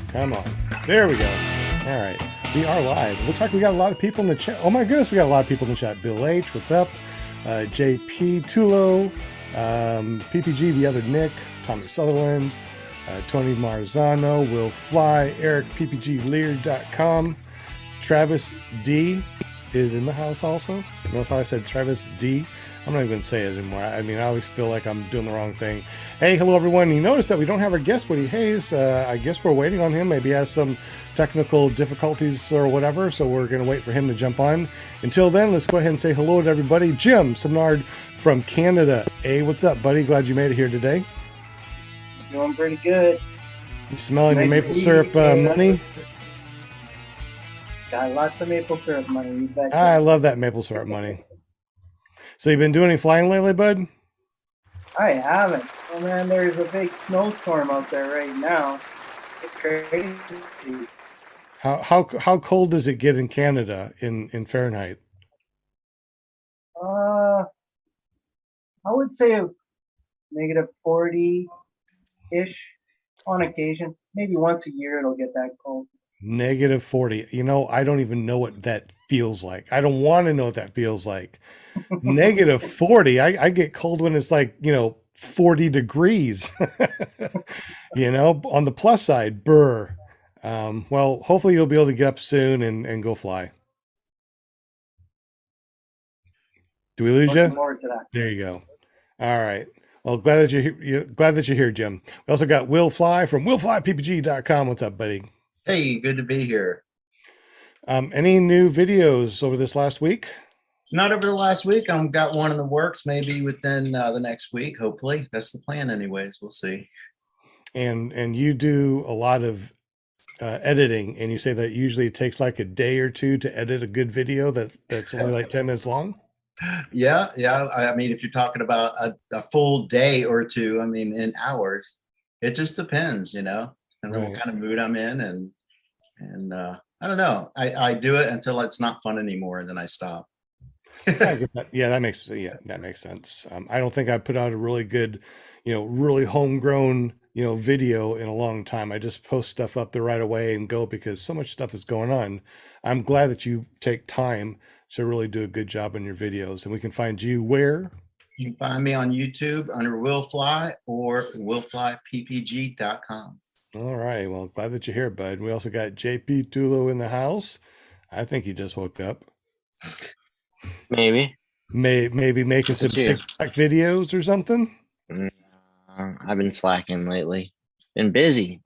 Come on. There we go. All right. We are live. Looks like we got a lot of people in the chat. Oh my goodness, we got a lot of people in the chat. Bill H, what's up? JP Tulo, PPG, the other Nick, Tommy Sutherland, Tony Marzano, Will Fly, Eric, PPGLear.com. Travis D is in the house also. Notice how I said Travis D? I'm not even going to say it anymore. I mean, I always feel like I'm doing the wrong thing. Hey, hello, everyone. You notice that we don't have our guest, Woody Hayes. I guess we're waiting on him. Maybe he has some technical difficulties or whatever, so we're going to wait for him to jump on. Until then, let's go ahead and say hello to everybody. Jim Simnard from Canada. Hey, what's up, buddy? Glad you made it here today. Doing pretty good. You smelling your maple syrup money? Got lots of maple syrup money. You bet. I love that maple syrup money. So you've been doing any flying lately, bud? I haven't. Oh man, there's a big snowstorm out there right now. It's crazy. How cold does it get in Canada in Fahrenheit? I would say negative 40-ish on occasion. Maybe once a year it'll get that cold. Negative 40. You know, I don't even know what that feels like. I don't want to know what that feels like. Negative 40. I get cold when it's like, 40 degrees. On the plus side, burr. Well, hopefully you'll be able to get up soon and go fly. Do we lose you? Looking forward to that. There you go. All right. Well, glad that you're here, Jim. We also got Will Fly from willflyppg.com. What's up, buddy? Hey, good to be here. Any new videos over this last week? Not over the last week. I've got one in the works, maybe within the next week. Hopefully, that's the plan. Anyways, we'll see. And you do a lot of editing, and you say that usually it takes like a day or two to edit a good video that's only like 10 minutes long. Yeah. I mean, if you're talking about a full day or two, I mean, in hours, it just depends. Depends on what kind of mood I'm in, and I don't know. I do it until it's not fun anymore, and then I stop. I get that. Yeah, that makes sense. I don't think I put out a really good, really homegrown, video in a long time. I just post stuff up there right away and go because so much stuff is going on. I'm glad that you take time to really do a good job on your videos, and we can find you where? You can find me on YouTube under Will Fly or willflyppg.com. All right. Well, glad that you're here, bud. We also got JP Tulo in the house. I think he just woke up. Maybe making some TikTok videos or something. I've been slacking lately. Been busy.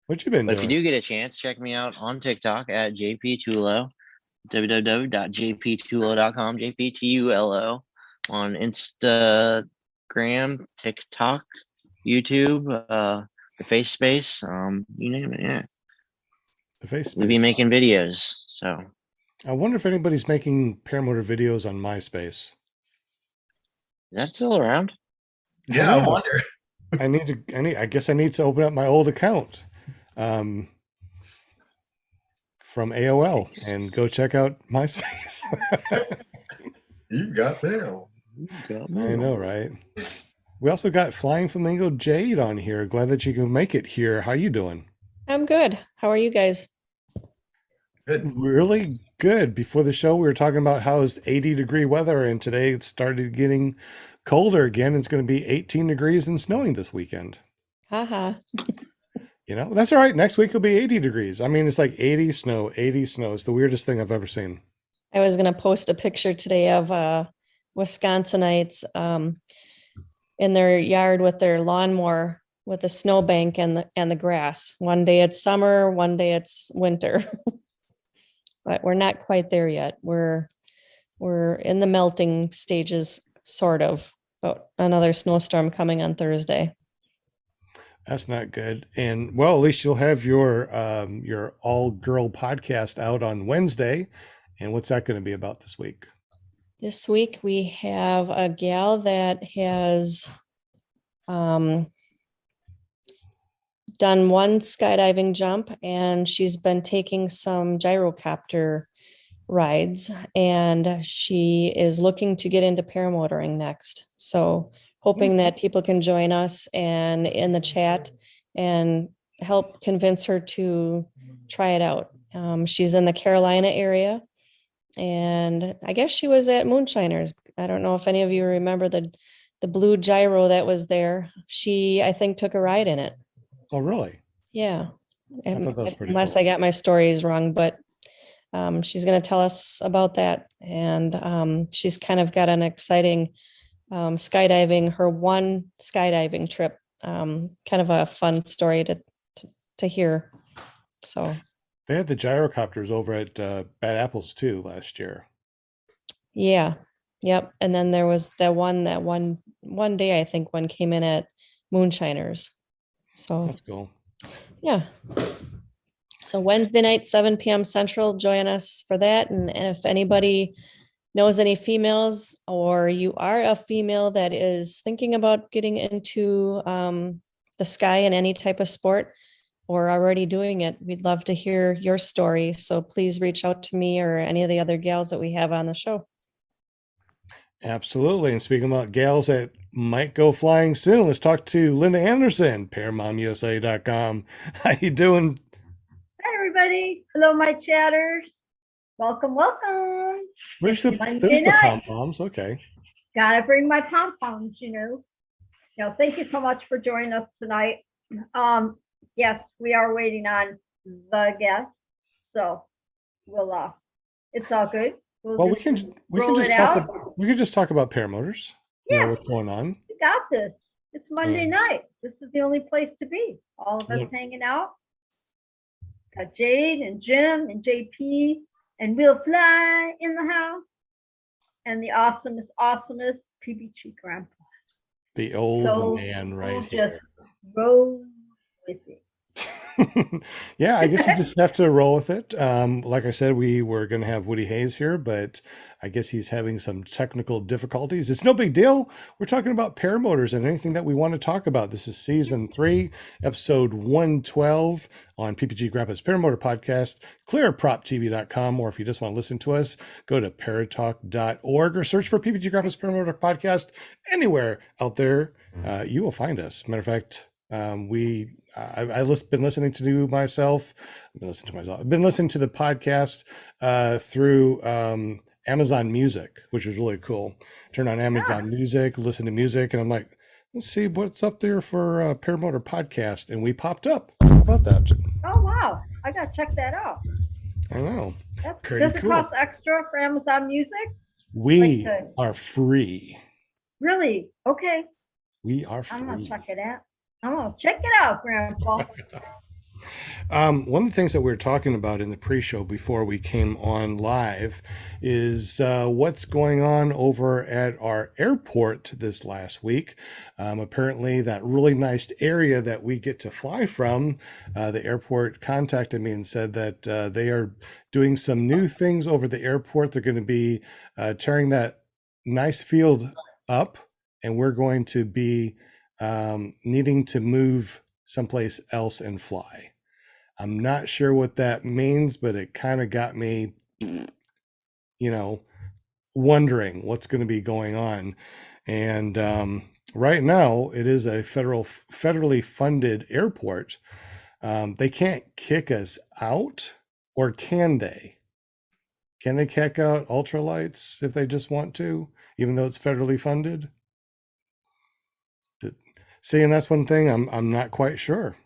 What you been doing? If you do get a chance, check me out on TikTok at JPTulo, www.jptulo.com, JPTULO, on Instagram, TikTok, YouTube, the Face Space, you name it. Yeah, the Face Space. We'll be making videos. So I wonder if anybody's making paramotor videos on MySpace. Is that still around? Yeah, I wonder. I guess I need to open up my old account from AOL and go check out MySpace. You got mail. I know, right? We also got Flying Flamingo Jade on here. Glad that you can make it here. How you doing? I'm good. How are you guys? Good. Really good. Before the show, we were talking about how it's 80-degree weather, and today it started getting colder again. It's going to be 18 degrees and snowing this weekend. Haha. That's all right. Next week will be 80 degrees. I mean, it's like 80 snow. It's the weirdest thing I've ever seen. I was going to post a picture today of Wisconsinites in their yard with their lawnmower with a snowbank and the grass. One day it's summer, one day it's winter. But we're not quite there yet. We're in the melting stages, sort of. But another snowstorm coming on Thursday. That's not good. And well, at least you'll have your all-girl podcast out on Wednesday. And what's that going to be about this week? This week we have a gal that has done one skydiving jump, and she's been taking some gyrocopter rides, and she is looking to get into paramotoring next. So hoping that people can join us and in the chat and help convince her to try it out. She's in the Carolina area, and I guess she was at Moonshiners. I don't know if any of you remember the blue gyro that was there. She, I think, took a ride in it. Oh, really? Yeah. I thought that was pretty Unless cool. I got my stories wrong, but she's going to tell us about that. And she's kind of got an exciting skydiving, her one skydiving trip. Kind of a fun story to hear. So They had the gyrocopters over at Bad Apples too last year. yeah, yep. And then there was that one day I think one came in at Moonshiners. So That's cool. yeah. So Wednesday night, 7 p.m. Central, join us for that. And if anybody knows any females, or you are a female that is thinking about getting into the sky in any type of sport or already doing it, we'd love to hear your story. So please reach out to me or any of the other gals that we have on the show. Absolutely. And speaking about gals that might go flying soon, let's talk to Linda Anderson, ParamountUSA.com. How you doing? Hi, everybody. Hello, my chatters. Welcome, welcome. Where's the, Monday there's the night. pom-poms. Okay. Gotta bring my pom-poms, thank you so much for joining us tonight. Yes, we are waiting on the guest, so we'll it's all good. Well, we can just talk about Paramotors. You know Yeah. what's going on. We got this. It's Monday night. This is the only place to be. All of us Yep. hanging out. Got Jade and Jim and JP and We'll Fly in the house. And the awesomest PBG Grandpa. The old So man we'll right just here. roll with it. Yeah, I guess you just have to roll with it. Like I said, we were going to have Woody Hayes here, but I guess he's having some technical difficulties. It's no big deal. We're talking about paramotors and anything that we want to talk about. This is season 3, episode 112 on PPG Grandpa's Paramotor Podcast, clearproptv.com, or if you just want to listen to us, go to paratalk.org or search for PPG Grandpa's Paramotor Podcast anywhere out there. You will find us. Matter of fact, I've been listening to myself. I've been listening to the podcast through Amazon Music, which is really cool. Turn on Amazon Music, listen to music, and I'm like, let's see what's up there for Paramotor Podcast, and we popped up. How about that? Oh, wow. I got to check that out. I know. Pretty Does it cool. cost extra for Amazon Music? We Like are free. Really? Okay. We are free. I'm going to check it out. I'm going to check it out, Grandpa. One of the things that we were talking about in the pre-show before we came on live is what's going on over at our airport this last week. Apparently that really nice area that we get to fly from, the airport contacted me and said that they are doing some new things over the airport. They're going to be tearing that nice field up, and we're going to be needing to move someplace else and fly. I'm not sure what that means, but it kind of got me, wondering what's going to be going on. And right now, it is a federally funded airport. They can't kick us out, or can they? Can they kick out ultralights if they just want to, even though it's federally funded? See, and that's one thing I'm not quite sure.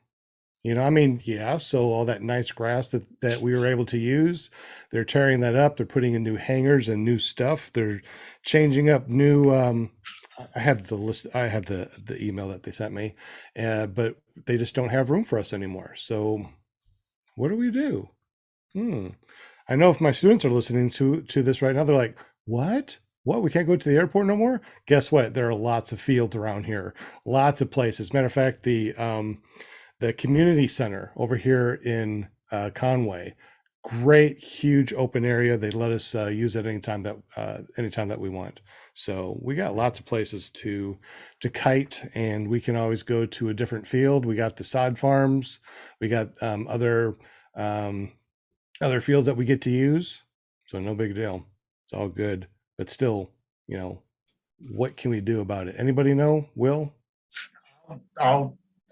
So all that nice grass that we were able to use, they're tearing that up. They're putting in new hangars and new stuff. They're changing up new. I have the list. I have the email that they sent me, but they just don't have room for us anymore. So what do we do? I know if my students are listening to this right now, they're like, "What? What? We can't go to the airport no more?" Guess what? There are lots of fields around here, lots of places. Matter of fact, the community center over here in Conway, great, huge open area. They let us use it anytime that we want. So we got lots of places to kite, and we can always go to a different field. We got the sod farms. We got other fields that we get to use. So no big deal. It's all good. But still, what can we do about it? Anybody know? Will?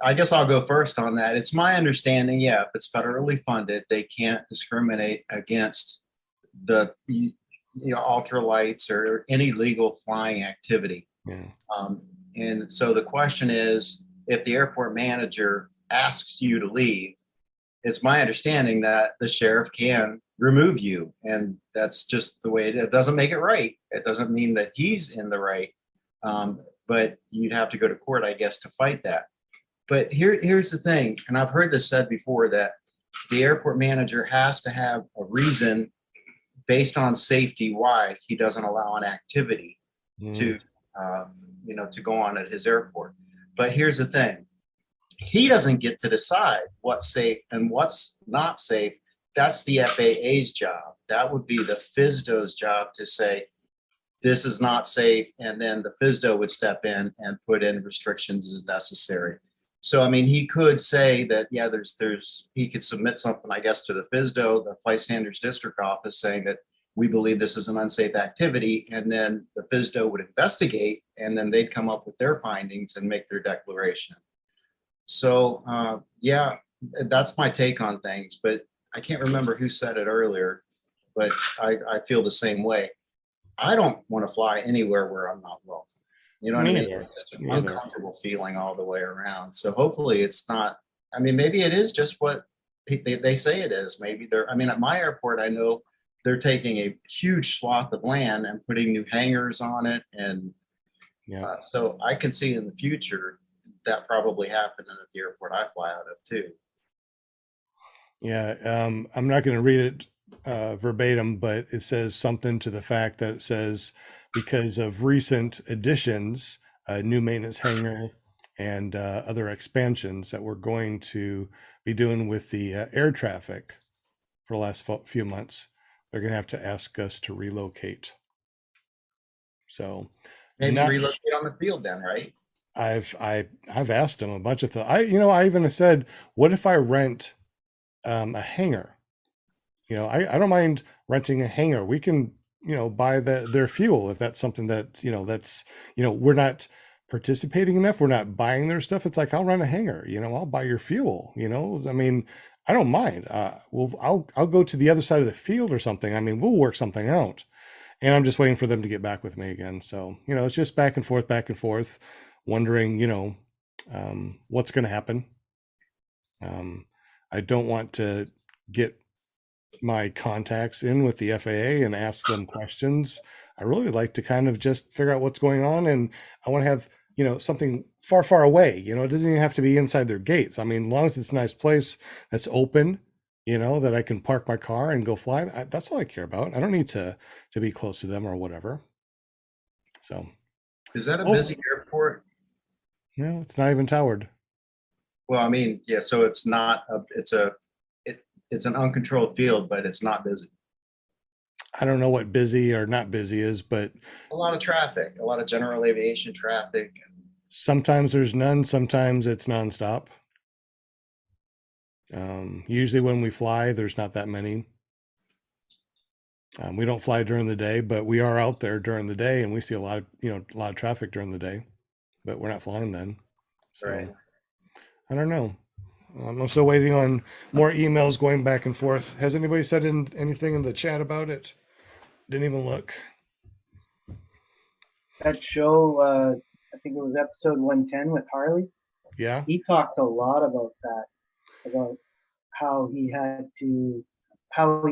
I guess I'll go first on that. It's my understanding, yeah, if it's federally funded, they can't discriminate against the ultralights or any legal flying activity. Yeah. And so the question is, if the airport manager asks you to leave, it's my understanding that the sheriff can remove you, and that's just the way it doesn't make it right. It doesn't mean that he's in the right, but you'd have to go to court, I guess, to fight that. But here's the thing, and I've heard this said before, that the airport manager has to have a reason based on safety why he doesn't allow an activity to to go on at his airport. But here's the thing, he doesn't get to decide what's safe and what's not safe. That's the FAA's job. That would be the FSDO's job to say this is not safe, and then the FSDO would step in and put in restrictions as necessary. So, I mean, he could say that, yeah, he could submit something, I guess, to the FSDO, the Flight Standards District Office, saying that we believe this is an unsafe activity. And then the FSDO would investigate, and then they'd come up with their findings and make their declaration. So, yeah, that's my take on things. But I can't remember who said it earlier, but I feel the same way. I don't want to fly anywhere where I'm not welcome. You know what I mean? It's just an uncomfortable feeling all the way around. So hopefully it's not, I mean, maybe it is just what they say it is. Maybe I mean, at my airport, I know they're taking a huge swath of land and putting new hangars on it. And so I can see in the future that probably happening at the airport I fly out of too. Yeah. I'm not going to read it verbatim, but it says something to the fact that it says, because of recent additions, new maintenance hangar and other expansions that we're going to be doing with the air traffic for the last few months, they're going to have to ask us to relocate. So maybe relocate on the field then, right? I've asked them a bunch of things. I even said, what if I rent a hangar? I don't mind renting a hangar. We can buy their fuel if that's something that that's we're not participating enough, we're not buying their stuff. It's like, I'll rent a hangar, I'll buy your fuel. I mean, I don't mind. I'll go to the other side of the field or something. I mean, we'll work something out. And I'm just waiting for them to get back with me again. So it's just back and forth, wondering what's going to happen. I don't want to get my contacts in with the FAA and ask them questions. I really like to kind of just figure out what's going on, and I want to have something far away. It doesn't even have to be inside their gates. I mean, as long as it's a nice place that's open, that I can park my car and go fly. That's all I care about. I don't need to be close to them or whatever. So, is that a busy airport? No, it's not even towered. Well, I mean, yeah. So it's not. It's an uncontrolled field, but it's not busy. I don't know what busy or not busy is, but a lot of traffic, a lot of general aviation traffic. Sometimes there's none. Sometimes it's nonstop. Usually when we fly, there's not that many. We don't fly during the day, but we are out there during the day, and we see a lot of traffic during the day, but we're not flying then. So right. I don't know. I'm still waiting on more emails going back and forth. Has anybody said anything in the chat about it? Didn't even look. That show, I think it was episode 110 with Harley. Yeah. He talked a lot about that, about how he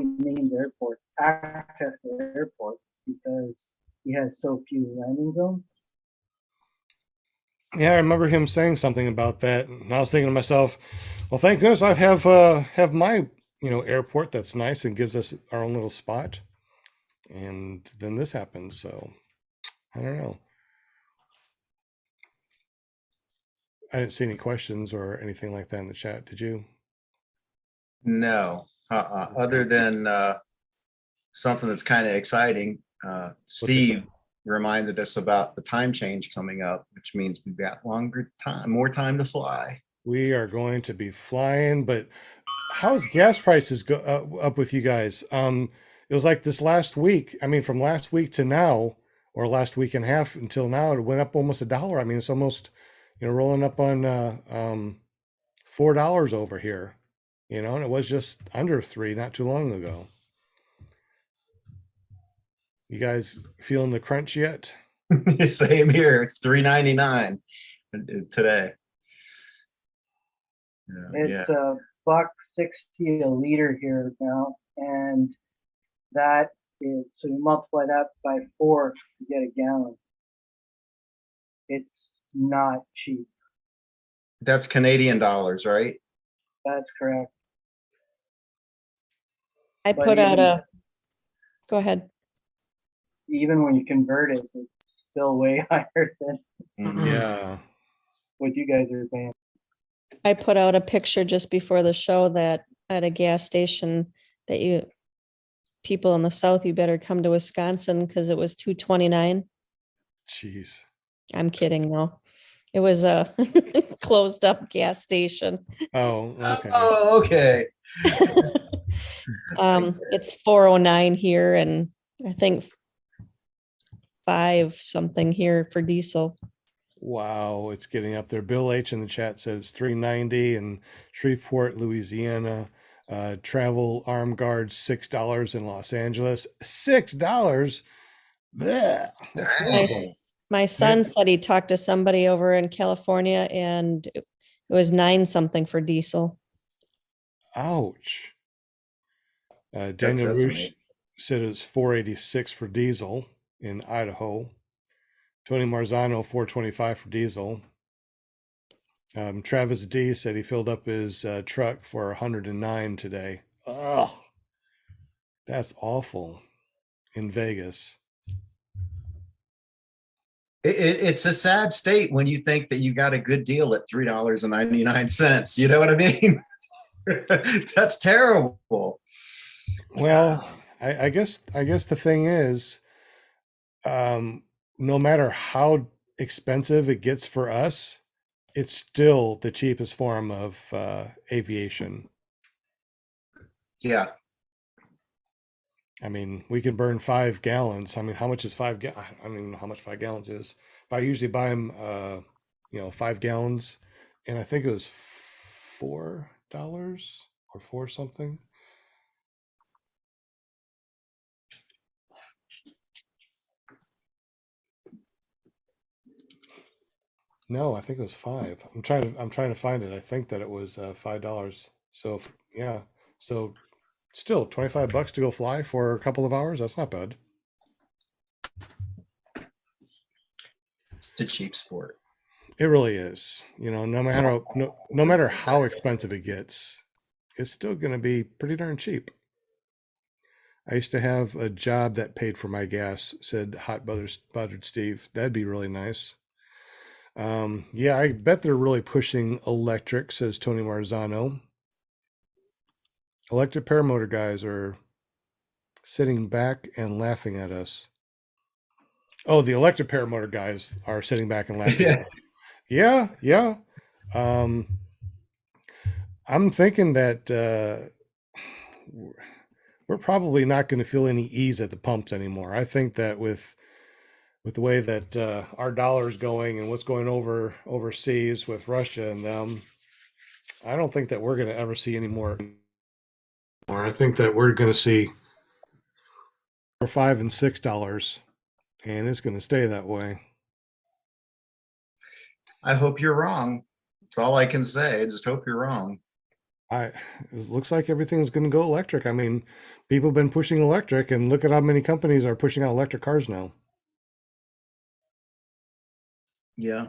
named airports, access to airports, because he has so few landing zones. Yeah, I remember him saying something about that, and I was thinking to myself, well, thank goodness I have my airport that's nice and gives us our own little spot, and then this happens. So I don't know. I didn't see any questions or anything like that in the chat. Did you? No. Other than something that's kind of exciting. Steve reminded us about the time change coming up, which means we've got more time to fly. We are going to be flying, but how's gas prices go up with you guys? It was like this last week. I mean, from last week to now, or last week and a half until now, it went up almost $1. I mean, it's almost, rolling up on $4 over here, and it was just under 3 not too long ago. You guys feeling the crunch yet? Same here. It's $3.99 today. Yeah. It's $1.60 a liter here now, and that is, so you multiply that by 4 to get a gallon. It's not cheap. That's Canadian dollars, right? That's correct. I But put out even- a, go ahead. Even when you convert it, it's still way higher than Yeah. what you guys are paying. I put out a picture just before the show that at a gas station that people in the South, you better come to Wisconsin because it was $2.29. Jeez. I'm kidding though. It was a closed up gas station. Oh, okay. Oh, okay. It's 4.09 here and I think 5 something here for diesel. Wow, it's getting up there. Bill H in the chat says 3.90 in Shreveport, Louisiana. Travel arm guards $6 in Los Angeles. $6. Blech, that's horrible. My son said he talked to somebody over in California and it was 9 something for diesel. Ouch. Daniel That's Roosh amazing. said it's 486 for diesel in Idaho. Tony Marzano 425 for diesel. Travis D said he filled up his truck for 109 today. Ugh, that's awful. In Vegas. It's a sad state when you think that you got a good deal at $3.99. You know what I mean? That's terrible. Well, I guess the thing is, no matter how expensive it gets for us, it's still the cheapest form of aviation. Yeah. I mean, we can burn 5 gallons. I mean, how much is 5 I mean, how much 5 gallons is. But I usually buy them, 5 gallons, and I think it was $4 or 4 something. No, I think it was 5. I'm trying to find it. I think that it was $5. So yeah, so still $25 to go fly for a couple of hours. That's not bad. It's a cheap sport. It really is. No matter how expensive it gets, it's still going to be pretty darn cheap. I used to have a job that paid for my gas, said Hot Buttered Steve. That'd be really nice. Yeah, I bet they're really pushing electric, says Tony Marzano. Electric paramotor guys are sitting back and laughing at us. Oh, the electric paramotor guys are sitting back and laughing at us. Yeah. I'm thinking that we're probably not going to feel any ease at the pumps anymore. I think that with the way that our dollar's going and what's going overseas with Russia and them, I don't think that we're going to ever see any more. Or I think that we're going to see $5 and $6, and it's going to stay that way. I hope you're wrong. That's all I can say. I just hope you're wrong. It looks like everything's going to go electric. I mean, people have been pushing electric, and look at how many companies are pushing out electric cars now. Yeah.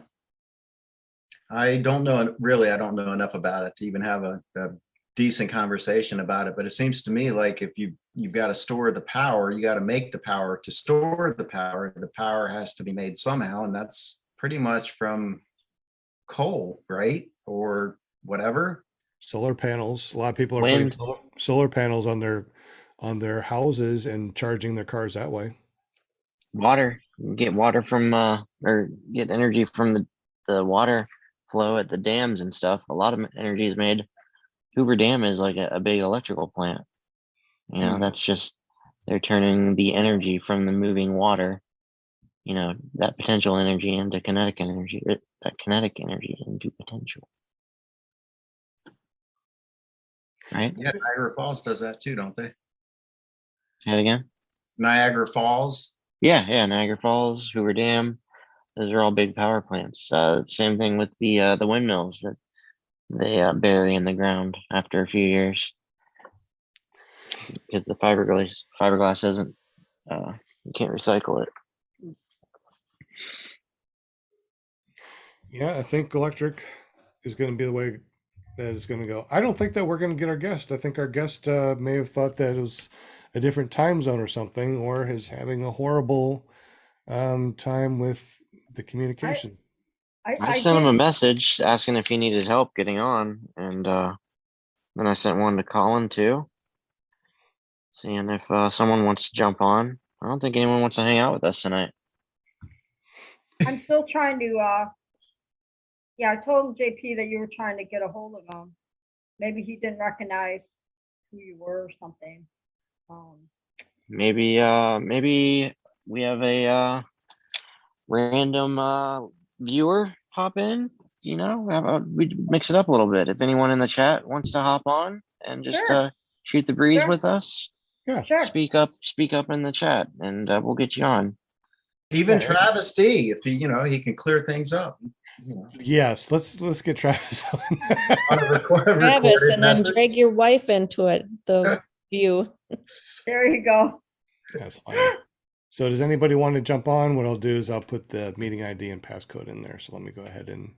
I don't know enough about it to even have a decent conversation about it. But it seems to me like if you've got to store the power, you got to make the power to store the power. The power has to be made somehow, and that's pretty much from coal, right? Or whatever. Solar panels. A lot of people are Wind. putting solar panels on their houses and charging their cars that way. Water. Get water from or get energy from the water flow at the dams and stuff. A lot of energy is made. Hoover Dam is like a big electrical plant. That's just they're turning the energy from the moving water you know, that potential energy into kinetic energy, that kinetic energy into potential. Right? Yeah, Niagara Falls does that too, don't they? Say it again. Niagara Falls. Yeah, Niagara Falls, Hoover Dam, those are all big power plants. Same thing with the windmills that they bury in the ground after a few years because the fiberglass isn't you can't recycle it. Yeah, I think electric is going to be the way that it's going to go. I don't think that we're going to get our guest. I think our guest may have thought that it was a different time zone or something, or is having a horrible time with the communication. I I sent him a did, message asking if he needed help getting on, and then I sent one to Colin too, seeing if someone wants to jump on. I don't think anyone wants to hang out with us tonight. I'm still trying to, yeah, I told JP that you were trying to get a hold of him. Maybe he didn't recognize who you were or something. Maybe we have a random viewer hop in. You know, we mix it up a little bit. If anyone in the chat wants to hop on and just Sure. shoot the breeze Sure. with us, Yeah. Sure. speak up in the chat, and we'll get you on. Even Yeah. Travis D, if he, you know, he can clear things up. You know, Yes, let's get Travis on. on a Travis, recorded and then message. drag your wife into it, the view. There you go. That's funny. So does anybody want to jump on? What I'll do is I'll put the meeting ID and passcode in there. So let me go ahead and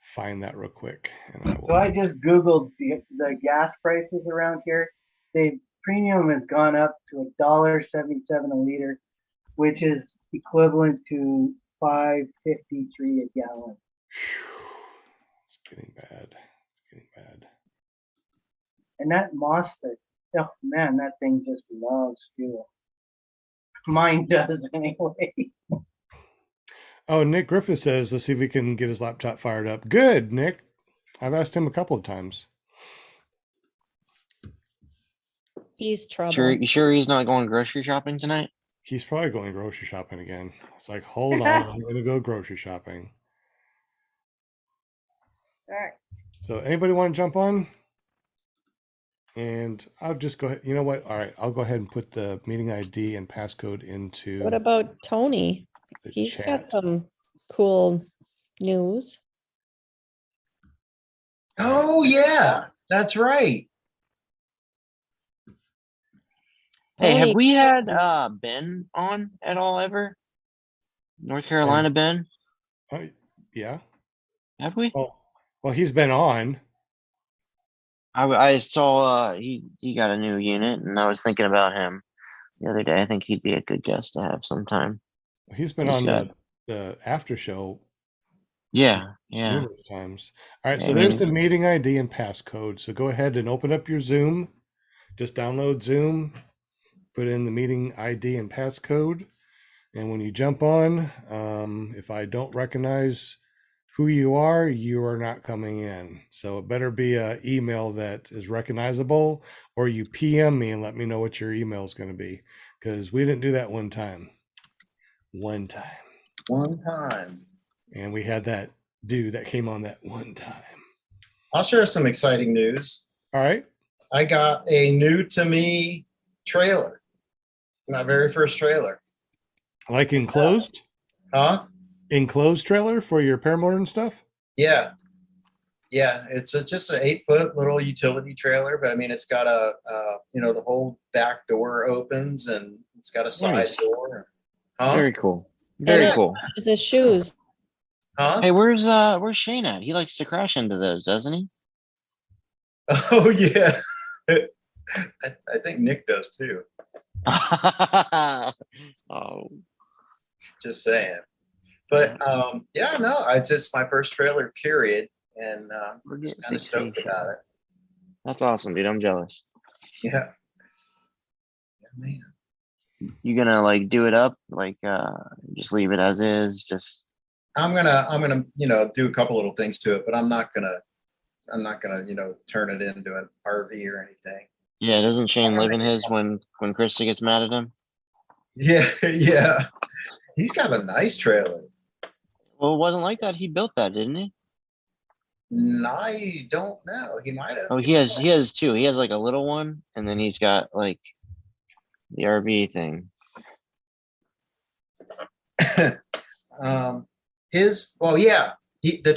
find that real quick. And I So will. I just Googled the gas prices around here. The premium has gone up to $1.77 a liter, which is equivalent to $5.53 a gallon. It's getting bad. It's getting bad. And that Mazda, oh man, that thing just loves fuel. Mine does anyway. Oh, Nick Griffith says, let's see if we can get his laptop fired up. Good, Nick. I've asked him a couple of times. He's trouble. You sure he's not going grocery shopping tonight? He's probably going grocery shopping again. It's like, hold on, I'm going to go grocery shopping. All right. So anybody want to jump on? And I'll just go ahead. You know what? All right. I'll go ahead and put the meeting ID and passcode into What about Tony? the He's chat. got some cool news. Oh yeah, that's right. Hey, have Tony, we had Ben on at all ever? North Carolina Ben? Yeah. Have we? Oh, well, he's been on. I saw he got a new unit, and I was thinking about him the other day. I think he'd be a good guest to have sometime. He's been He's on got- the after show Yeah. numerous times. All right. Yeah, So I there's mean- the meeting ID and passcode. So go ahead and open up your Zoom. Just download Zoom, put in the meeting ID and passcode. And when you jump on, if I don't recognize who you are not coming in. So it better be an email that is recognizable, or you PM me and let me know what your email is going to be, because we didn't do that one time. One time. And we had that dude that came on that one time. I'll share some exciting news. All right. I got a new to me trailer. My very first trailer. Like enclosed? Huh? Enclosed trailer for your paramotor and stuff? Yeah. Yeah, it's just an 8-foot little utility trailer, but I mean, it's got the whole back door opens and it's got a side Nice. door. Huh? Very cool. Very Yeah. cool. It's his shoes. Huh? Hey, where's Shane at? He likes to crash into those, doesn't he? Oh yeah. I think Nick does too. Oh, Just saying. But yeah, no, it's just my first trailer, period. And we're just getting kind of stoked fixation. about it. That's awesome, dude. I'm jealous. Yeah. Yeah, man. You gonna like do it up, like just leave it as is, just I'm gonna do a couple little things to it, but I'm not gonna turn it into an RV or anything. yeah. Doesn't Shane live in his when Krista gets mad at him? Yeah, yeah. He's got a nice trailer. Well, it wasn't like that. He built that, didn't he? I don't know. He might have. Oh, he has two. He has like a little one, and then he's got like the RV thing. Yeah, his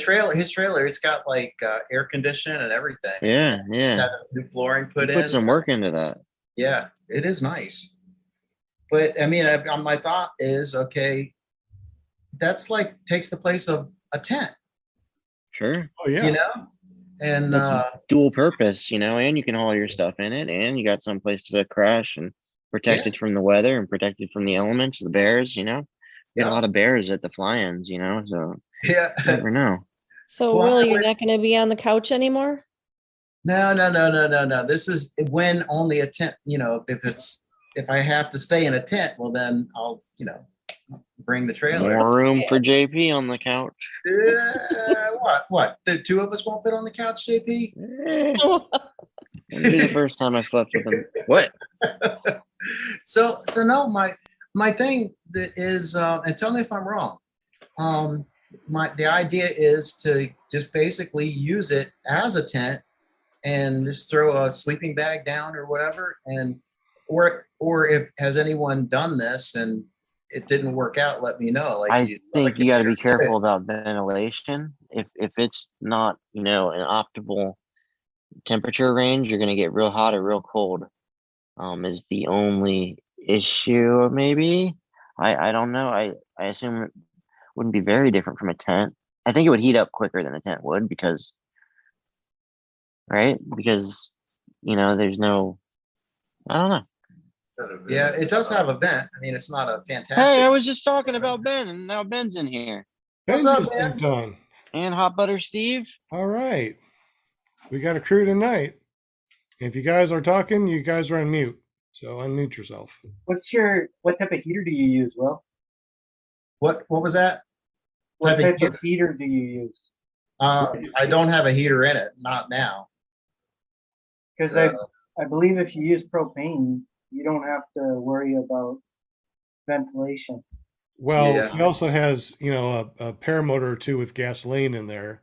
trailer, it's got like air conditioning and everything. Yeah, yeah. Got new flooring put He in. put some work into that. Yeah, it is nice. But I mean, my thought is, okay, that's like takes the place of a tent, Sure. Oh yeah. you know? And It's dual purpose, and you can haul your stuff in it, and you got some place to crash and protected from the weather and protected from the elements, the bears, You got Yeah. a lot of bears at the fly-ins, so yeah. you never know. So Well, Will, you're not going to be on the couch anymore? No. This is when only a tent, if I have to stay in a tent, well then I'll, bring the trailer. More room for JP on the couch. What? The two of us won't fit on the couch, JP? It'll be the first time I slept with him. What? So no, my thing that is, and tell me if I'm wrong. The idea is to just basically use it as a tent and just throw a sleeping bag down or whatever, or if has anyone done this and it didn't work out, let me know. I think you got to be careful about ventilation. If it's not, an optimal temperature range, you're going to get real hot or real cold. Is the only issue, maybe. I don't know. I assume it wouldn't be very different from a tent. I think it would heat up quicker than a tent would because there's no, I don't know. Yeah, it does have a vent. I mean, it's not a fantastic. Hey, I was just talking about Ben, and now Ben's in here. Ben's What's up, just jumped on. And Hot Butter Steve. All right. We got a crew tonight. If you guys are talking, you guys are on mute. So unmute yourself. What type of heater do you use, Will? What was that? What type of heater do you use? I don't have a heater in it, not now. Because I believe if you use propane, you don't have to worry about ventilation. Well, he also has, a paramotor or two with gasoline in there.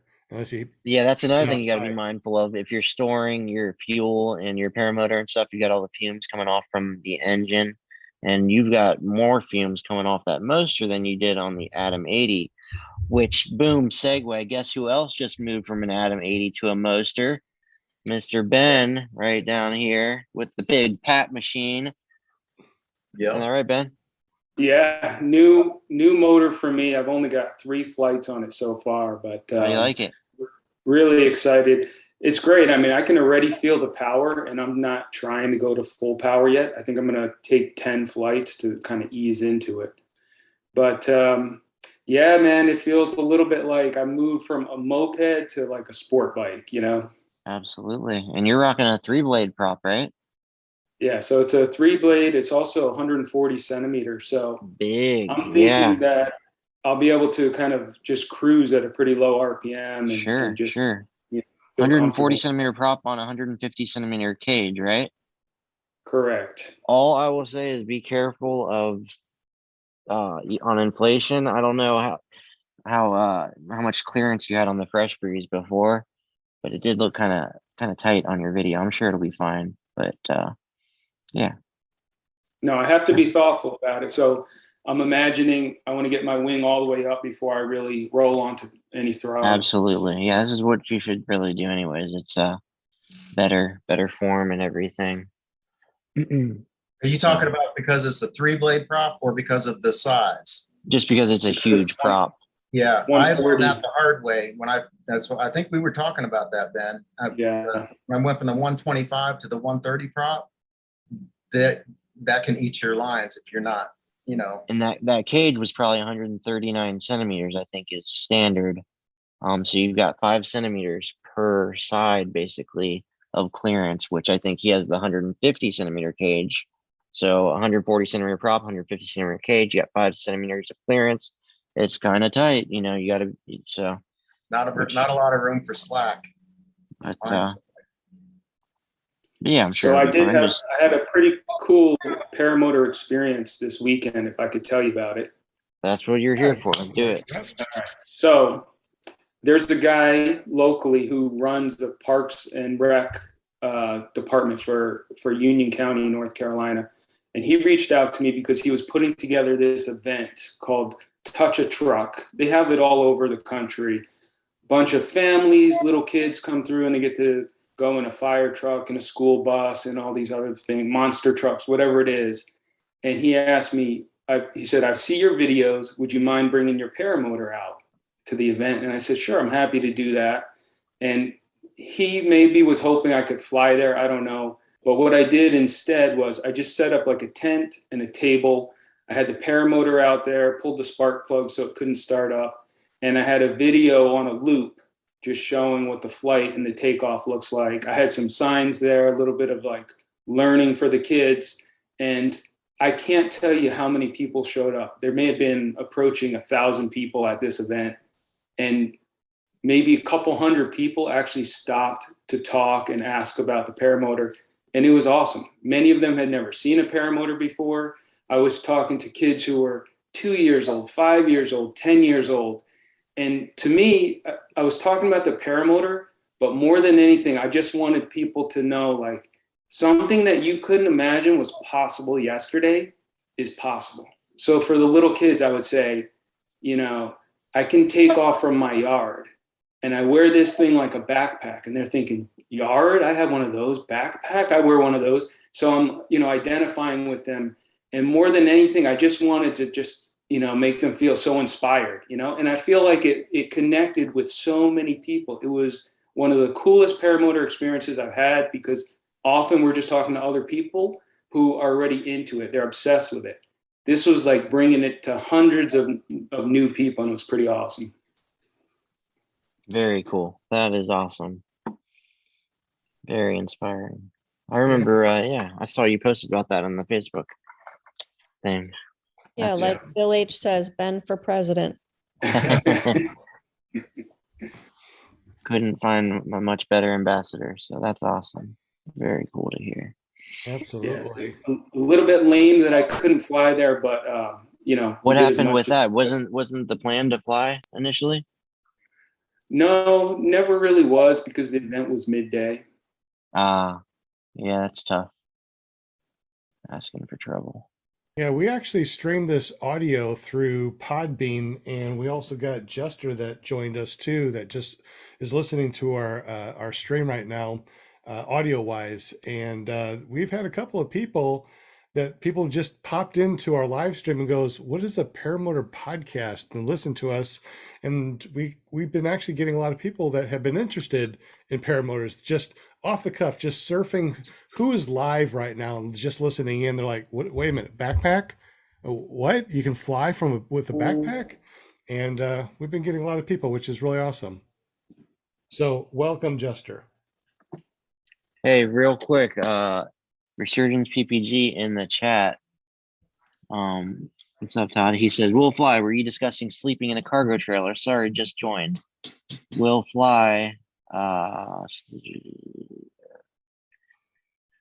Yeah, that's another thing you got to be mindful of. If you're storing your fuel and your paramotor and stuff, you got all the fumes coming off from the engine, and you've got more fumes coming off that motor than you did on the Atom 80. Which, boom, segue. Guess who else just moved from an Atom 80 to a motor? Mr. Ben, right down here with the big Pat machine. Yeah. Isn't that right, Ben? Yeah, new motor for me. I've only got 3 flights on it so far, but How do you like it? Really excited. It's great. I mean, I can already feel the power, and I'm not trying to go to full power yet. I think I'm going to take 10 flights to kind of ease into it. But yeah, man, it feels a little bit like I moved from a moped to like a sport bike, Absolutely. And you're rocking a 3-blade prop, right? Yeah, so it's a 3-blade. It's also 140 centimeters. So big. I'm thinking that I'll be able to kind of just cruise at a pretty low RPM and just feel 140 centimeter prop on 150 centimeter cage, right? Correct. All I will say is be careful of on inflation. I don't know how much clearance you had on the Fresh Breeze before, but it did look kind of tight on your video. I'm sure it'll be fine, but yeah. No, I have to be thoughtful about it. So I'm imagining I want to get my wing all the way up before I really roll onto any throttle. Absolutely. Yeah, this is what you should really do anyways. It's better form and everything. Are you talking about because it's a 3-blade prop or because of the size? Just because it's a huge prop. Yeah, I learned that the hard way that's what I think we were talking about that, Ben. When I went from the 125 to the 130 prop, that can eat your lines if you're not, And that cage was probably 139 centimeters, I think is standard. So you've got 5 centimeters per side basically of clearance, which I think he has the 150 centimeter cage. So 140 centimeter prop, 150 centimeter cage, you got 5 centimeters of clearance. It's kind of tight, you got to, so. Not a lot of room for slack. But, yeah, I'm sure. So I had a pretty cool paramotor experience this weekend, if I could tell you about it. That's what you're here for. Do it. So there's a guy locally who runs the Parks and Rec department for Union County, North Carolina. And he reached out to me because he was putting together this event called Touch a Truck. They have it all over the country. Bunch of families, little kids come through and they get to go in a fire truck and a school bus and all these other things, monster trucks, whatever it is. And he asked me, he said, I see your videos. Would you mind bringing your paramotor out to the event? And I said, sure, I'm happy to do that. And he maybe was hoping I could fly there. I don't know. But what I did instead was I just set up like a tent and a table. I had the paramotor out there, pulled the spark plug so it couldn't start up. And I had a video on a loop just showing what the flight and the takeoff looks like. I had some signs there, a little bit of like learning for the kids. And I can't tell you how many people showed up. There may have been approaching 1,000 people at this event. And maybe a couple hundred people actually stopped to talk and ask about the paramotor. And it was awesome. Many of them had never seen a paramotor before. I was talking to kids who were 2 years old, 5 years old, 10 years old. And to me, I was talking about the paramotor, but more than anything, I just wanted people to know like something that you couldn't imagine was possible yesterday is possible. So for the little kids, I would say, you know, I can take off from my yard and I wear this thing like a backpack. And they're thinking, yard? I have one of those. Backpack? I wear one of those. So I'm, you know, identifying with them. And more than anything, I just wanted to just, you know, make them feel so inspired, you know, and I feel like it connected with so many people. It was one of the coolest paramotor experiences I've had because often we're just talking to other people who are already into it. They're obsessed with it. This was like bringing it to hundreds of new people, and it was pretty awesome. Very cool. That is awesome. Very inspiring. I remember, I saw you posted about that on the Facebook thing. Yeah, That's- like Bill H says, Ben for president. Couldn't find a much better ambassador, so that's awesome. Very cool to hear. Absolutely. Yeah. A little bit lame that I couldn't fly there, but you know. What we did as happened much with as- that? Wasn't the plan to fly initially? No, never really was because the event was midday. Yeah, that's tough. Asking for trouble. Yeah, we actually streamed this audio through Podbean, and we also got Jester that joined us too, that just is listening to our stream right now, audio wise. And we've had a couple of people just popped into our live stream and goes, "What is a paramotor podcast?" and listen to us. And we've been actually getting a lot of people that have been interested in paramotors, just off the cuff, just surfing who is live right now and just listening in. They're like, wait a minute, backpack? What? You can fly with a backpack? And we've been getting a lot of people, which is really awesome. So welcome, Jester. Hey, real quick, Resurgence PPG in the chat. What's up, Todd? He says, "Will Fly, were you discussing sleeping in a cargo trailer? Sorry, just joined." Will Fly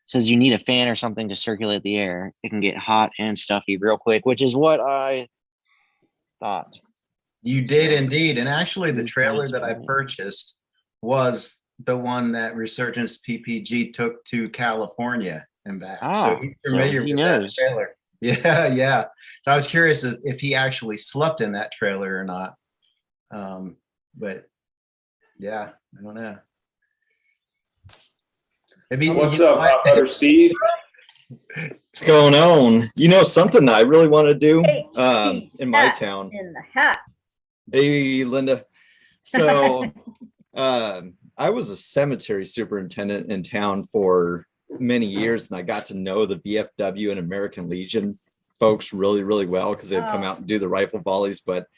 says you need a fan or something to circulate the air. It can get hot and stuffy real quick, which is what I thought. You did indeed. And actually the trailer that I purchased was the one that Resurgence PPG took to California and back. So he's familiar with that trailer. Yeah, yeah. So I was curious if he actually slept in that trailer or not. But yeah, I don't know. What's up, Hot Butter Steve? What's going on? You know something I really want to do Hey, in my hat town. in the hat. Hey, Linda. So I was a cemetery superintendent in town for many years, and I got to know the BFW and American Legion folks really, really well because they'd come out and do the rifle volleys. But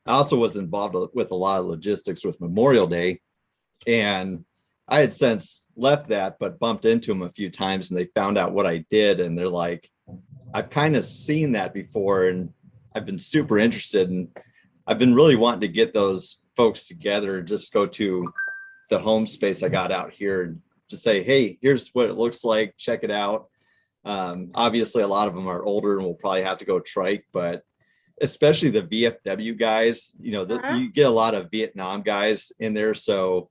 I also was involved with a lot of logistics with Memorial Day, and I had since left that, but bumped into them a few times, and they found out what I did, and they're like, "I've kind of seen that before, and I've been super interested, and I've been really wanting to get those folks together, just go to the home space I got out here and just say, hey, here's what it looks like, check it out." Obviously, a lot of them are older and will probably have to go trike, but especially the VFW guys, you know, you get a lot of Vietnam guys in there, so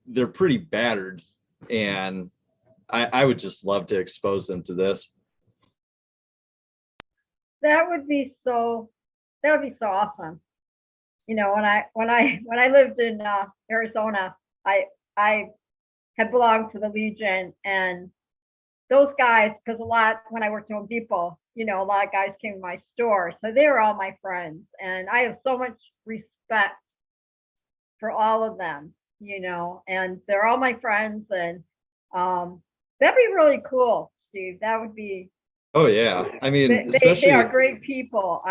they're pretty battered, and I would just love to expose them to this. That would be so awesome. You know, when I lived in Arizona, I had belonged to the Legion, and those guys, because when I worked at Home Depot, you know, a lot of guys came to my store, so they were all my friends, and I have so much respect for all of them, you know, and they're all my friends, and that'd be really cool, Steve. That would be. Oh yeah, I mean, they are great people.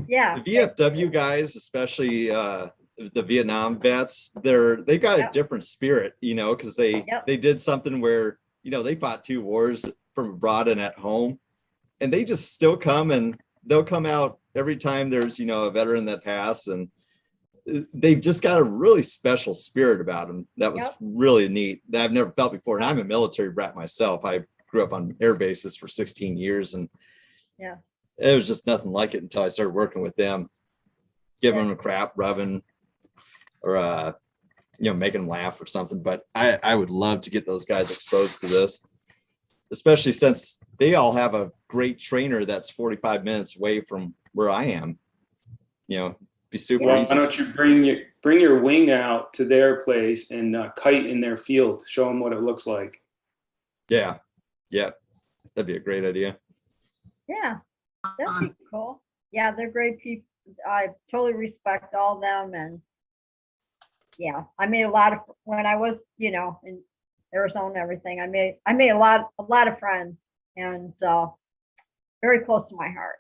Yeah. The VFW guys, especially the Vietnam vets, they got a different spirit, you know, because they did something where, you know, they fought 2 wars from abroad and at home, and they just still come, and they'll come out every time there's, you know, a veteran that passed, and they've just got a really special spirit about them. That was really neat, that I've never felt before. And I'm a military brat myself. I grew up on air bases for 16 years, and it was just nothing like it until I started working with them, giving them crap, rubbing, or you know, making them laugh or something. But I would love to get those guys exposed to this, especially since they all have a great trainer that's 45 minutes away from where I am. You know, be super easy. Why don't you bring your wing out to their place and kite in their field, show them what it looks like. Yeah, that'd be a great idea. Yeah, that'd be cool. Yeah, they're great people. I totally respect all of them, and yeah, I made a lot of, when I was, you know, in Arizona and everything, I made a lot of friends, and very close to my heart.